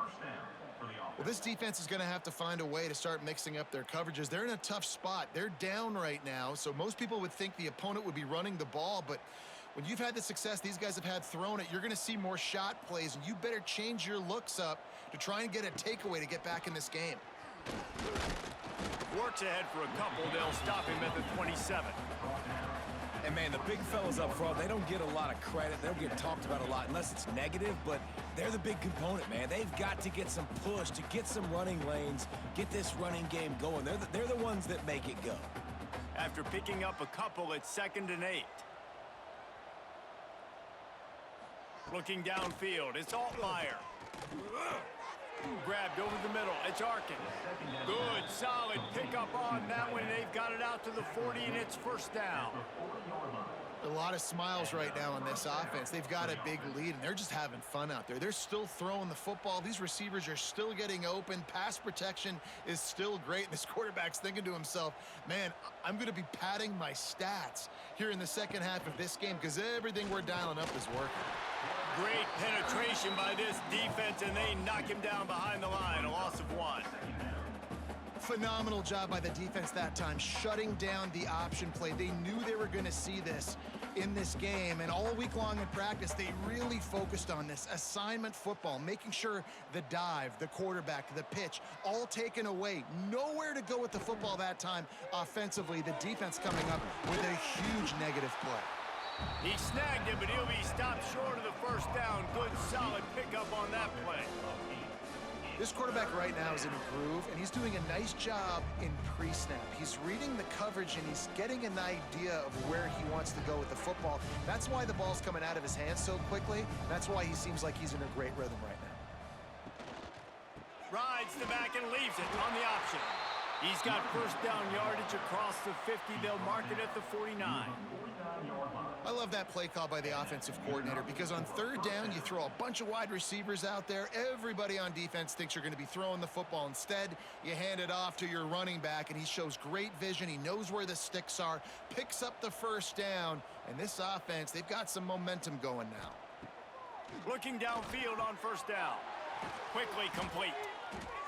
Well, this defense is going to have to find a way to start mixing up their coverages. They're in a tough spot. They're down right now, so most people would think the opponent would be running the ball, but when you've had the success these guys have had throwing it, you're going to see more shot plays, and you better change your looks up to try and get a takeaway to get back in this game. Works ahead for a couple. They'll stop him at the 27. And, man, the big fellas up front, they don't get a lot of credit. They'll get talked about a lot unless it's negative, but they're the big component, man. They've got to get some push, to get some running lanes, get this running game going. They're the ones that make it go. After picking up a couple, it's 2nd and 8. Looking downfield, it's Altmaier. Grabbed over the middle, it's Arkin. Good, solid pickup on that one. They've got it out to the 40, and it's first down. A lot of smiles right now on this offense. They've got a big lead, and they're just having fun out there. They're still throwing the football. These receivers are still getting open. Pass protection is still great. This quarterback's thinking to himself, man, I'm going to be padding my stats here in the second half of this game because everything we're dialing up is working. Great penetration by this defense, and they knock him down behind the line. A loss of 1. Phenomenal job by the defense that time, shutting down the option play. They knew they were going to see this in this game, and all week long in practice, they really focused on this assignment football, making sure the dive, the quarterback, the pitch, all taken away. Nowhere to go with the football that time offensively. The defense coming up with a huge negative play. He snagged it, but he'll be stopped short of the first down. Good, solid pickup on that play. This quarterback right now is in a groove, and he's doing a nice job in pre-snap. He's reading the coverage, and he's getting an idea of where he wants to go with the football. That's why the ball's coming out of his hands so quickly. That's why he seems like he's in a great rhythm right now. Rides the back and leaves it on the option. He's got first down yardage across the 50. They'll mark it at the 49. I love that play call by the offensive coordinator because on 3rd down, you throw a bunch of wide receivers out there. Everybody on defense thinks you're going to be throwing the football. Instead, you hand it off to your running back, and he shows great vision. He knows where the sticks are, picks up the first down, and this offense, they've got some momentum going now. Looking downfield on first down. Quickly complete.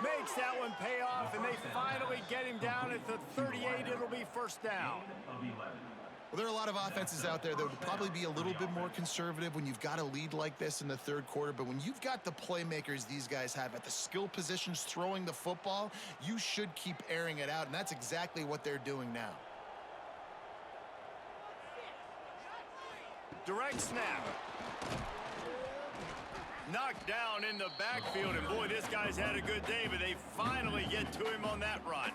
Makes that one pay off, and they finally get him down at the 38. It'll be first down. Well, there are a lot of offenses out there that would probably be a little bit more conservative when you've got a lead like this in the 3rd quarter. But when you've got the playmakers these guys have at the skill positions throwing the football, you should keep airing it out. And that's exactly what they're doing now. Direct snap. Knocked down in the backfield. And, boy, this guy's had a good day, but they finally get to him on that run.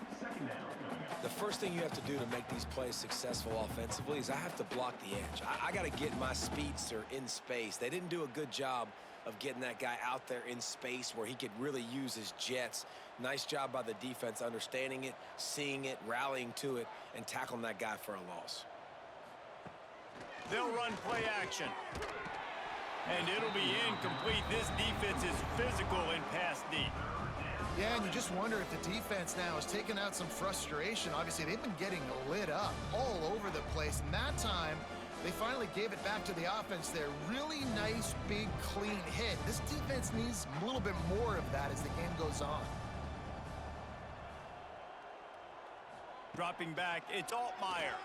The first thing you have to do to make these plays successful offensively is I have to block the edge. I got to get my speedster in space. They didn't do a good job of getting that guy out there in space where he could really use his jets. Nice job by the defense understanding it, seeing it, rallying to it, and tackling that guy for a loss. They'll run play action. And it'll be incomplete. This defense is physical and pass deep. Yeah, and you just wonder if the defense now is taking out some frustration. Obviously, they've been getting lit up all over the place. And that time, they finally gave it back to the offense there. Really nice, big, clean hit. This defense needs a little bit more of that as the game goes on. Dropping back, it's Altmaier.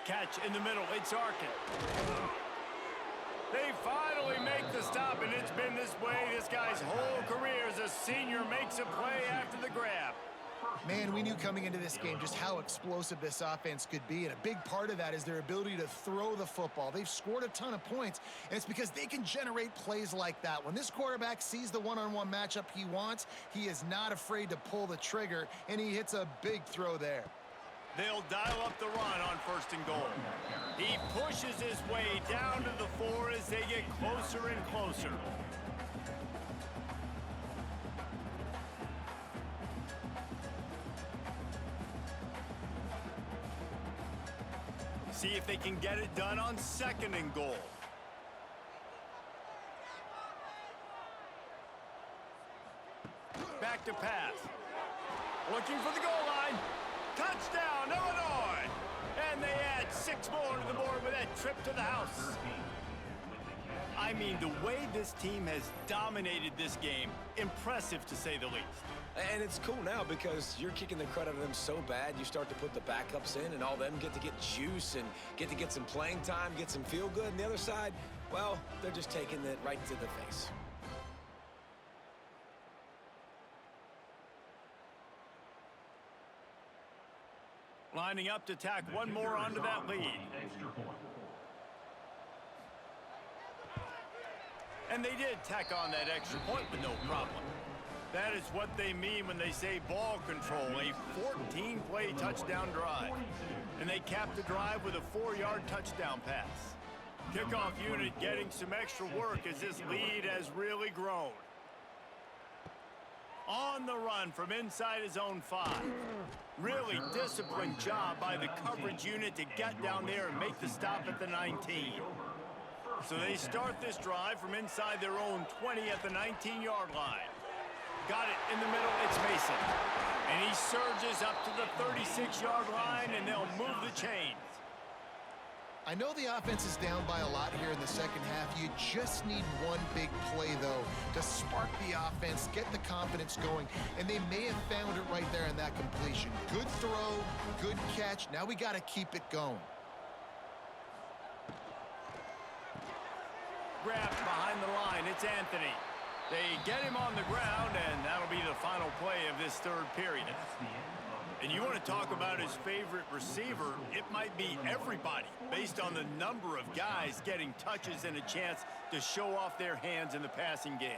Catch in the middle, it's Arkin. They finally make the stop, and it's been this way this guy's whole career as a senior. Makes a play after the grab. Man, we knew coming into this game just how explosive this offense could be, and a big part of that is their ability to throw the football. They've scored a ton of points, and it's because they can generate plays like that. When this quarterback sees the one-on-one matchup he wants, he is not afraid to pull the trigger, and he hits a big throw there. They'll dial up the run on 1st and goal. He pushes his way down to the 4 as they get closer and closer. See if they can get it done on 2nd and goal. Back to pass. Looking for the goal line. Touchdown, Illinois! And they add 6 more to the board with that trip to the house. I mean, the way this team has dominated this game, impressive to say the least. And it's cool now because you're kicking the crud out of them so bad, you start to put the backups in, and all them get to get juice and get to get some playing time, get some feel good. And the other side, well, they're just taking it right to the face. Lining up to tack one more onto that lead. And they did tack on that extra point with no problem. That is what they mean when they say ball control, a 14-play touchdown drive. And they cap the drive with a 4-yard touchdown pass. Kickoff unit getting some extra work as this lead has really grown. On the run from inside his own 5. Really disciplined job by the coverage unit to get down there and make the stop at the 19. So they start this drive from inside their own 20 at the 19-yard line. Got it in the middle, it's Mason. And he surges up to the 36-yard line, and they'll move the chains. I know the offense is down by a lot here in the second half. You just need one big play, though, to spark the offense, get the confidence going, and they may have found it right there in that completion. Good throw, good catch. Now we got to keep it going. Grabbed behind the line, it's Anthony. They get him on the ground, and that'll be the final play of this 3rd period. And you want to talk about his favorite receiver, it might be everybody, based on the number of guys getting touches and a chance to show off their hands in the passing game.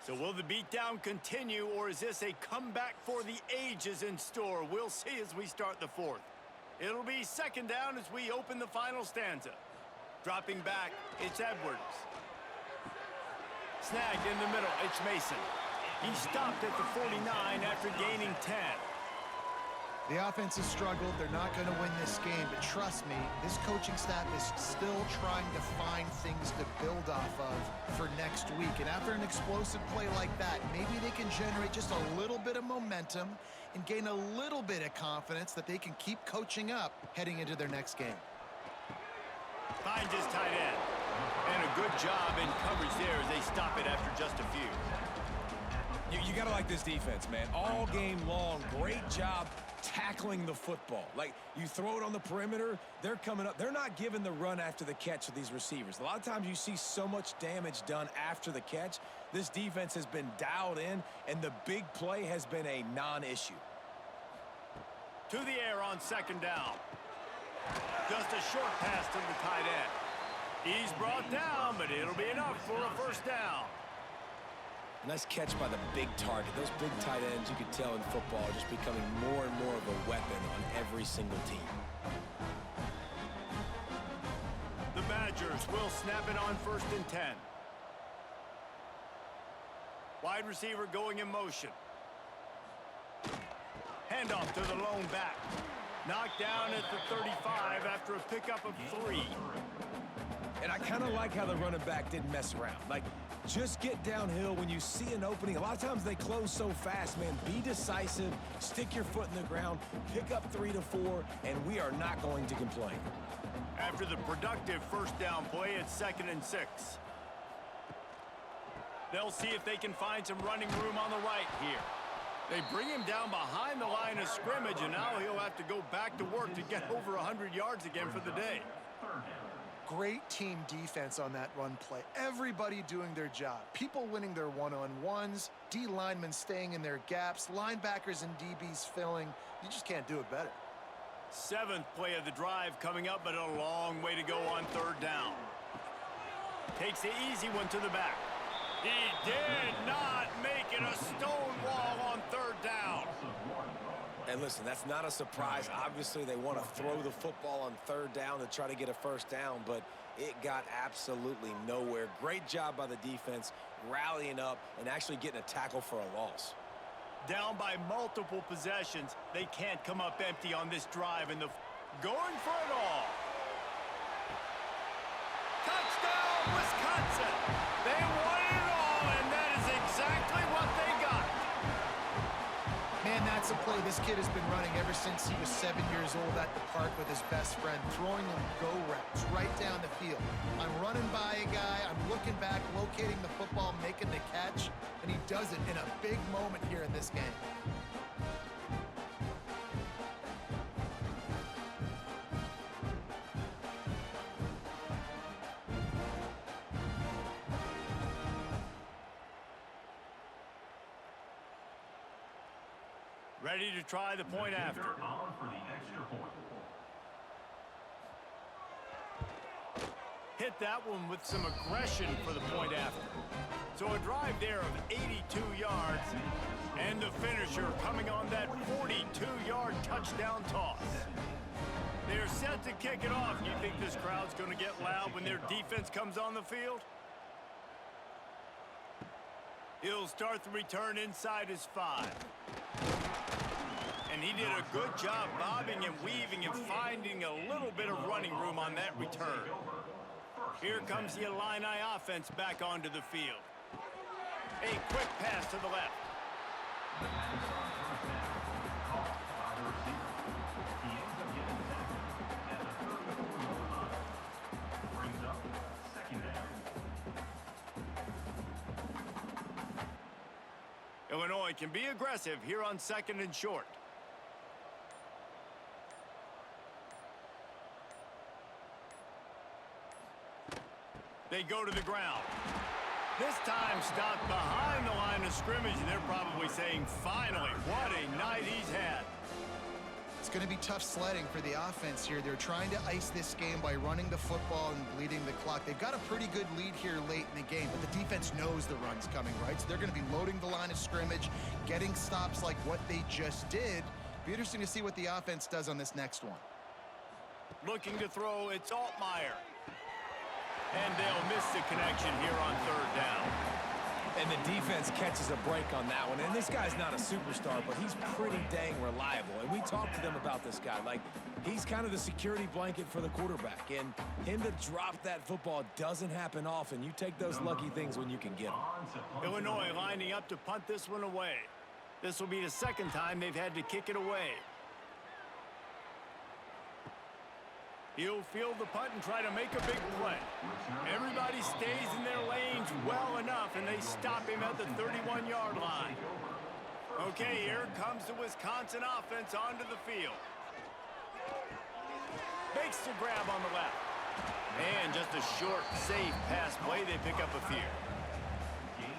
So will the beatdown continue, or is this a comeback for the ages in store? We'll see as we start the 4th. It'll be 2nd down as we open the final stanza. Dropping back, it's Edwards. Snagged in the middle, it's Mason. He stopped at the 49 after gaining 10. The offense has struggled. They're not going to win this game, but trust me, this coaching staff is still trying to find things to build off of for next week. And after an explosive play like that, maybe they can generate just a little bit of momentum and gain a little bit of confidence that they can keep coaching up heading into their next game. Finds his tight end. And a good job in coverage there as they stop it after just a few. You got to like this defense, man. All game long, great job tackling the football. Like, you throw it on the perimeter, they're coming up. They're not giving the run after the catch with these receivers. A lot of times you see so much damage done after the catch. This defense has been dialed in, and the big play has been a non-issue. To the air on 2nd down. Just a short pass to the tight end. He's brought down, but it'll be enough for a 1st down. Nice catch by the big target. Those big tight ends, you can tell in football, are just becoming more and more of a weapon on every single team. The Badgers will snap it on 1st and 10. Wide receiver going in motion. Handoff to the lone back. Knocked down at the 35 after a pickup of 3. And I kind of like how the running back didn't mess around. Like, just get downhill when you see an opening. A lot of times they close so fast, man. Be decisive, stick your foot in the ground, pick up 3 to 4, and we are not going to complain. After the productive 1st down play, it's 2nd and 6. They'll see if they can find some running room on the right here. They bring him down behind the line of scrimmage, and now he'll have to go back to work to get over 100 yards again for the day. Great team defense on that run play. Everybody doing their job. People winning their one-on-ones, D linemen staying in their gaps, linebackers and DBs filling. You just can't do it better. 7th play of the drive coming up, but a long way to go on 3rd down. Takes the easy one to the back. He did not make it a stone wall on third down. And listen, that's not a surprise. Obviously, they want to throw the football on third down to try to get a first down, but it got absolutely nowhere. Great job by the defense, rallying up and actually getting a tackle for a loss. Down by multiple possessions, they can't come up empty on this drive, and going for it all. Touchdown, Wisconsin! They won it all, and that is exactly what they got. Man, that's a play this kid has been running ever since he was 7 years old at the park with his best friend, throwing them go routes right down the field. I'm running by a guy, I'm looking back, locating the football, making the catch, and he does it in a big moment here in this game. Ready to try the point after. Hit that one with some aggression for the point after. So a drive there of 82 yards, and the finisher coming on that 42-yard touchdown toss. They're set to kick it off. You think this crowd's going to get loud when their defense comes on the field? He'll start the return inside his 5. And he did a good job bobbing and weaving and finding a little bit of running room on that return. Here comes the Illini offense back onto the field. A quick pass to the left. Illinois can be aggressive here on 2nd and short. They go to the ground. This time stopped behind the line of scrimmage, and they're probably saying, finally, what a night he's had. It's going to be tough sledding for the offense here. They're trying to ice this game by running the football and bleeding the clock. They've got a pretty good lead here late in the game, but the defense knows the run's coming, right? So they're going to be loading the line of scrimmage, getting stops like what they just did. Be interesting to see what the offense does on this next one. Looking to throw, it's Altmaier. And they'll miss the connection here on third down. And the defense catches a break on that one. And this guy's not a superstar, but he's pretty dang reliable. And we talked to them about this guy. Like, he's kind of the security blanket for the quarterback. And him to drop that football doesn't happen often. You take those lucky things when you can get them. Illinois lining up to punt this one away. This will be the second time they've had to kick it away. He'll field the punt and try to make a big play. Everybody stays in their lanes well enough, and they stop him at the 31-yard line. Okay, here comes the Wisconsin offense onto the field. Makes the grab on the left. And just a short, safe pass play. They pick up a few.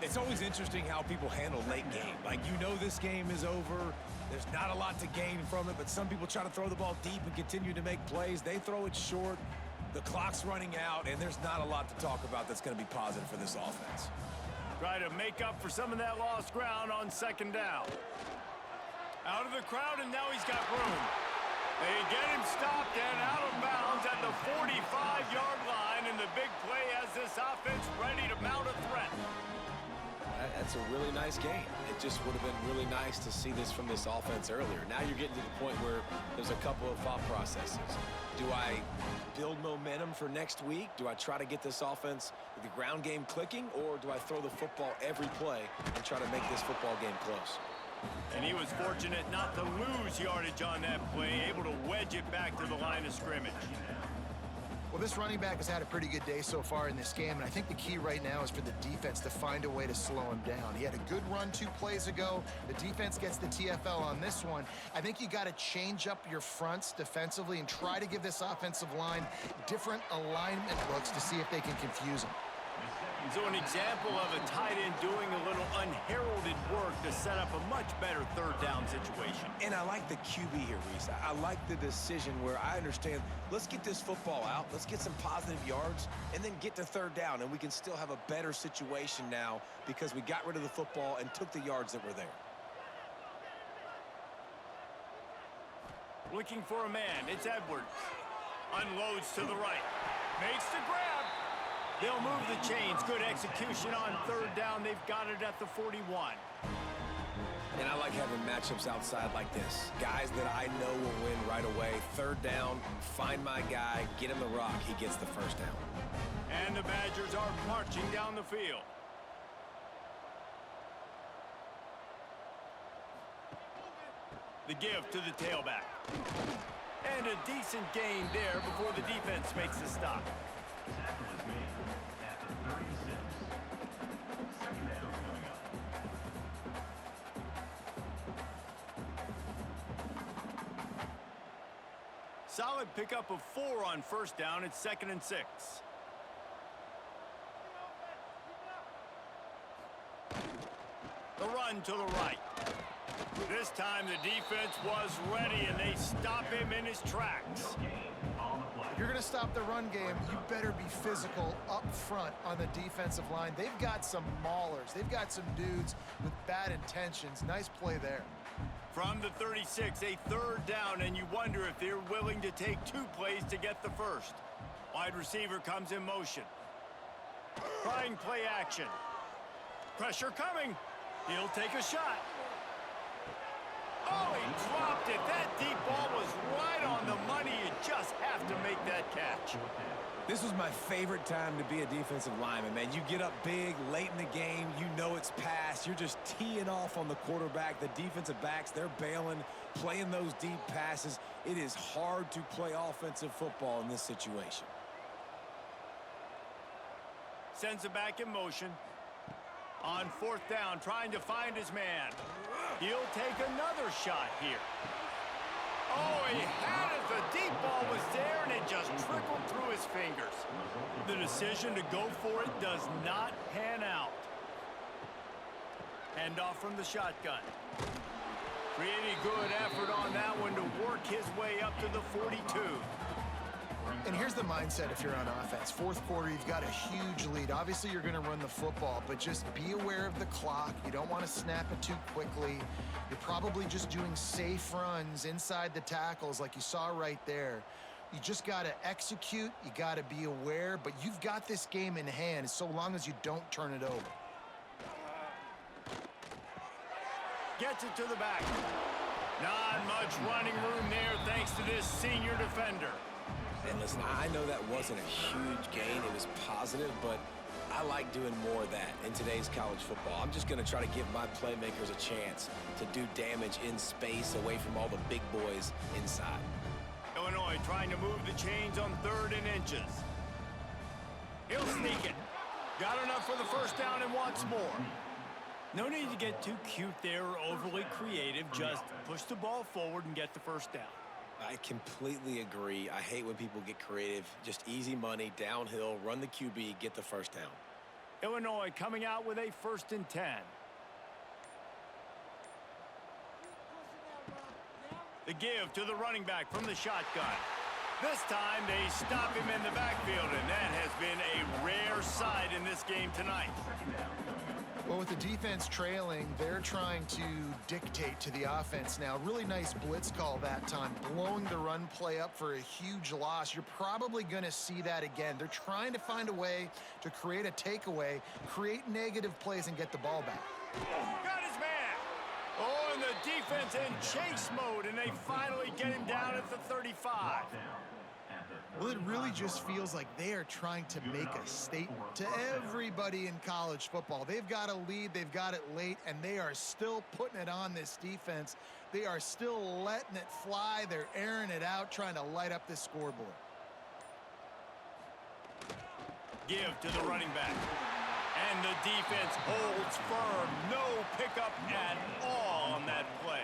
It's always interesting how people handle late game. Like, you know this game is over. There's not a lot to gain from it, but some people try to throw the ball deep and continue to make plays. They throw it short. The clock's running out, and there's not a lot to talk about that's going to be positive for this offense. Try to make up for some of that lost ground on 2nd down. Out of the crowd, and now he's got room. They get him stopped and out of bounds at the 45-yard line, and the big play has this offense ready to mount a threat. That's a really nice game. It just would have been really nice to see this from this offense earlier. Now you're getting to the point where there's a couple of thought processes. Do I build momentum for next week? Do I try to get this offense, the ground game clicking, or do I throw the football every play and try to make this football game close? And he was fortunate not to lose yardage on that play, able to wedge it back to the line of scrimmage. Well, this running back has had a pretty good day so far in this game, and I think the key right now is for the defense to find a way to slow him down. He had a good run 2 plays ago. The defense gets the TFL on this one. I think you got to change up your fronts defensively and try to give this offensive line different alignment looks to see if they can confuse him. So an example of a tight end doing a little unheralded work to set up a much better third down situation. And I like the QB here, Reese. I like the decision where I understand, let's get this football out, let's get some positive yards, and then get to third down, and we can still have a better situation now because we got rid of the football and took the yards that were there. Looking for a man, it's Edwards. Unloads to the right. Makes the grab. They'll move the chains. Good execution on third down. They've got it at the 41. And I like having matchups outside like this. Guys that I know will win right away. Third down, find my guy, get him the rock. He gets the first down. And the Badgers are marching down the field. The give to the tailback. And a decent gain there before the defense makes a stop. Solid pickup of 4 on first down. It's 2nd and 6. The run to the right. This time the defense was ready, and they stop him in his tracks. If you're going to stop the run game, you better be physical up front on the defensive line. They've got some maulers. They've got some dudes with bad intentions. Nice play there. From the 36, a third down, and you wonder if they're willing to take 2 plays to get the first. Wide receiver comes in motion. Trying play action. Pressure coming. He'll take a shot. Oh, he dropped it. That deep ball was right on the money. You just have to make that catch. This was my favorite time to be a defensive lineman, man. You get up big, late in the game, you know it's past. You're just teeing off on the quarterback. The defensive backs, they're bailing, playing those deep passes. It is hard to play offensive football in this situation. Sends it back in motion. On 4th down, trying to find his man. He'll take another shot here. Oh, he had it. The deep ball was there, and it just trickled through his fingers. The decision to go for it does not pan out. Hand off from the shotgun. Pretty good effort on that one to work his way up to the 42. And here's the mindset if you're on offense. 4th quarter, you've got a huge lead. Obviously, you're going to run the football, but just be aware of the clock. You don't want to snap it too quickly. You're probably just doing safe runs inside the tackles like you saw right there. You just got to execute. You got to be aware, but you've got this game in hand so long as you don't turn it over. Gets it to the back. Not much running room there thanks to this senior defender. And listen, I know that wasn't a huge gain. It was positive, but I like doing more of that in today's college football. I'm just going to try to give my playmakers a chance to do damage in space away from all the big boys inside. Illinois trying to move the chains on 3rd and inches. He'll sneak it. Got enough for the first down and wants more. No need to get too cute there or overly creative. Just push the ball forward and get the first down. I completely agree. I hate when people get creative. Just easy money, downhill, run the QB, get the first down. Illinois coming out with a 1st and 10. The give to the running back from the shotgun. This time they stop him in the backfield, and that has been a rare sight in this game tonight. Well, with the defense trailing, they're trying to dictate to the offense now. Really nice blitz call that time, blowing the run play up for a huge loss. You're probably going to see that again. They're trying to find a way to create a takeaway, create negative plays, and get the ball back. Got his man. Oh, and the defense in chase mode, and they finally get him down at the 35. Well, it really just feels like they are trying to make a statement to everybody in college football. They've got a lead, they've got it late, and they are still putting it on this defense. They are still letting it fly. They're airing it out, trying to light up this scoreboard. Give to the running back. And the defense holds firm. No pickup at all on that play.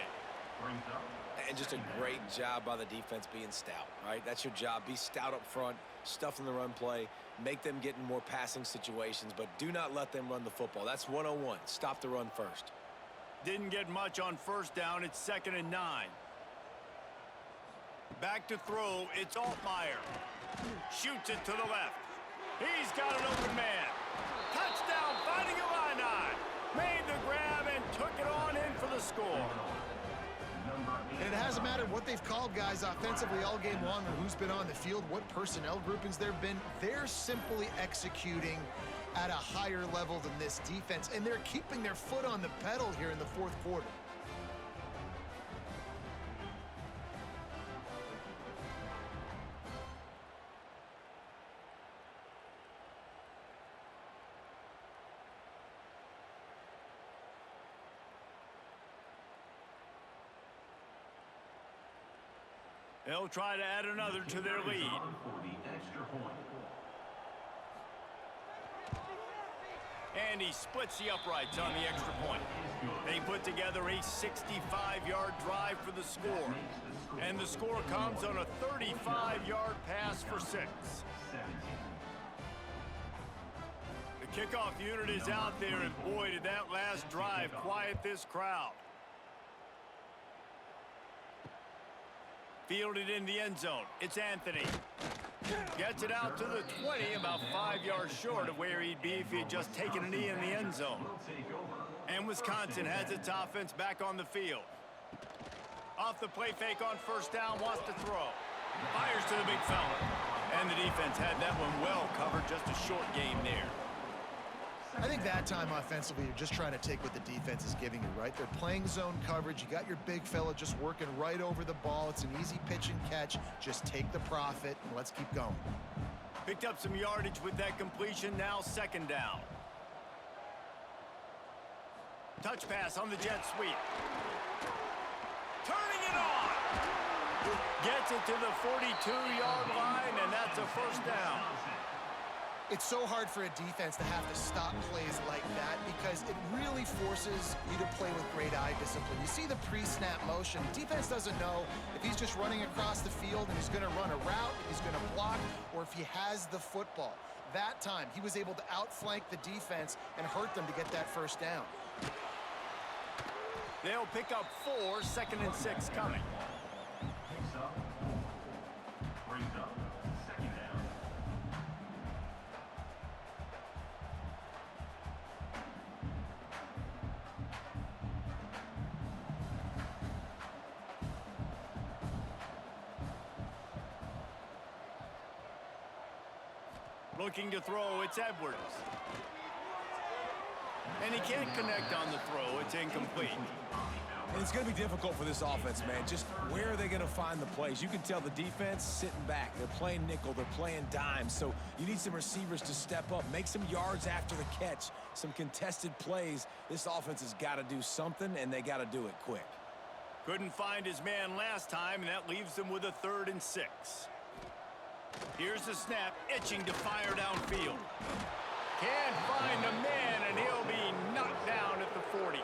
And just a great job by the defense being stout, right? That's your job. Be stout up front, stuff in the run play, make them get in more passing situations, but do not let them run the football. That's 101. Stop the run first. Didn't get much on first down. It's 2nd and 9. Back to throw. It's Altmaier. Shoots it to the left. He's got an open man. Touchdown, Fighting Illini. Made the grab and took it on in for the score. And it hasn't mattered what they've called guys offensively all game long or who's been on the field, what personnel groupings there have been. They're simply executing at a higher level than this defense, and they're keeping their foot on the pedal here in the fourth quarter. They'll try to add another to their lead. And he splits the uprights on the extra point. They put together a 65-yard drive for the score. And the score comes on a 35-yard pass for 6. The kickoff unit is out there, and boy, did that last drive quiet this crowd. Fielded in the end zone. It's Anthony. Gets it out to the 20, about 5 yards short of where he'd be if he had just taken a knee in the end zone. And Wisconsin has its offense back on the field. Off the play fake on first down, wants to throw. Fires to the big fella. And the defense had that one well covered, just a short game there. I think that time offensively, you're just trying to take what the defense is giving you, right? They're playing zone coverage. You got your big fella just working right over the ball. It's an easy pitch and catch. Just take the profit, and let's keep going. Picked up some yardage with that completion. Now 2nd down. Touch pass on the jet sweep. Turning it on. Gets it to the 42-yard line, and that's a first down. It's so hard for a defense to have to stop plays like that because it really forces you to play with great eye discipline. You see the pre-snap motion. Defense doesn't know if he's just running across the field and he's going to run a route, if he's going to block, or if he has the football. That time, he was able to outflank the defense and hurt them to get that first down. They'll pick up 4, 2nd and 6 coming. Looking to throw, it's Edwards. And he can't connect on the throw. It's incomplete. And it's going to be difficult for this offense, man. Just where are they going to find the plays? You can tell the defense sitting back. They're playing nickel. They're playing dime. So you need some receivers to step up, make some yards after the catch, some contested plays. This offense has got to do something, and they got to do it quick. Couldn't find his man last time, and that leaves them with a 3rd and 6. Here's the snap, itching to fire downfield. Can't find a man, and he'll be knocked down at the 40.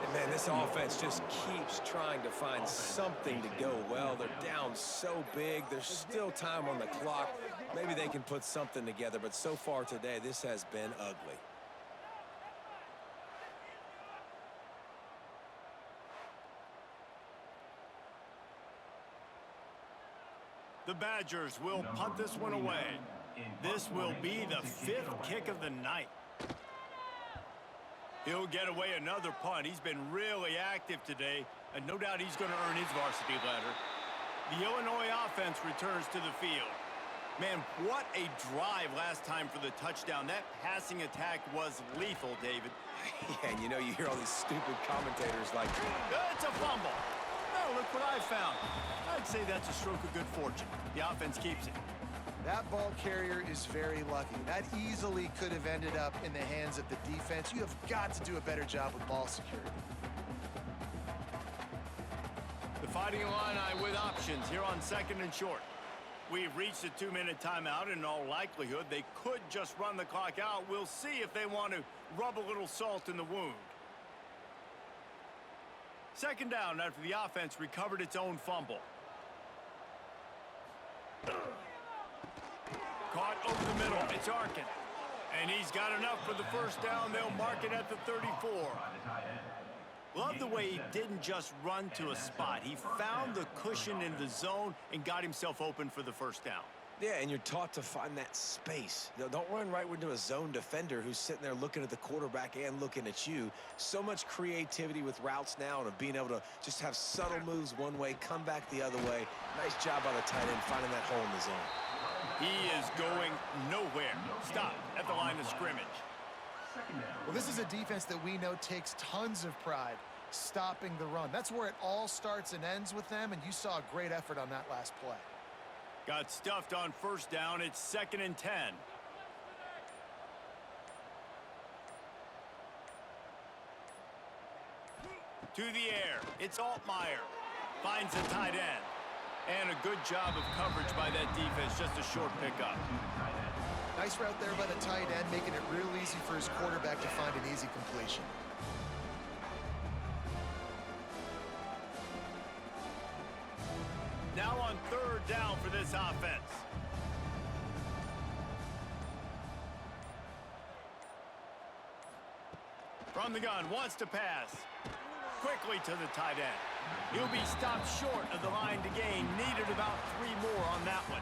And man, this offense just keeps trying to find something to go well. They're down so big. There's still time on the clock. Maybe they can put something together, but so far today, this has been ugly. The Badgers will punt this one away. This will be the 5th kick of the night. He'll get away another punt. He's been really active today, and no doubt he's going to earn his varsity letter. The Illinois offense returns to the field. Man, what a drive last time for the touchdown. That passing attack was lethal, David. Yeah, and you know, you hear all these stupid commentators like, it's a fumble. No, look what I found. I'd say that's a stroke of good fortune. The offense keeps it. That ball carrier is very lucky. That easily could have ended up in the hands of the defense. You have got to do a better job with ball security. The Fighting Illini with options here on 2nd and short. We've reached a 2-minute timeout, and in all likelihood, they could just run the clock out. We'll see if they want to rub a little salt in the wound. Second down after the offense recovered its own fumble. Caught over the middle. It's Arkin. And he's got enough for the first down. They'll mark it at the 34. Love the way he didn't just run to a spot. He found the cushion in the zone and got himself open for the first down. Yeah, and you're taught to find that space. Don't run right into a zone defender who's sitting there looking at the quarterback and looking at you. So much creativity with routes now and of being able to just have subtle moves one way, come back the other way. Nice job by the tight end finding that hole in the zone. He is going nowhere. Stop at the line of scrimmage. Well, this is a defense that we know takes tons of pride stopping the run. That's where it all starts and ends with them, and you saw a great effort on that last play. Got stuffed on first down. It's 2nd and 10. To the air. It's Altmaier. Finds the tight end. And a good job of coverage by that defense. Just a short pickup. Nice route there by the tight end, making it real easy for his quarterback to find an easy completion. Now on 3rd down for this offense. From the gun, wants to pass. Quickly to the tight end. He'll be stopped short of the line to gain. Needed about 3 more on that one.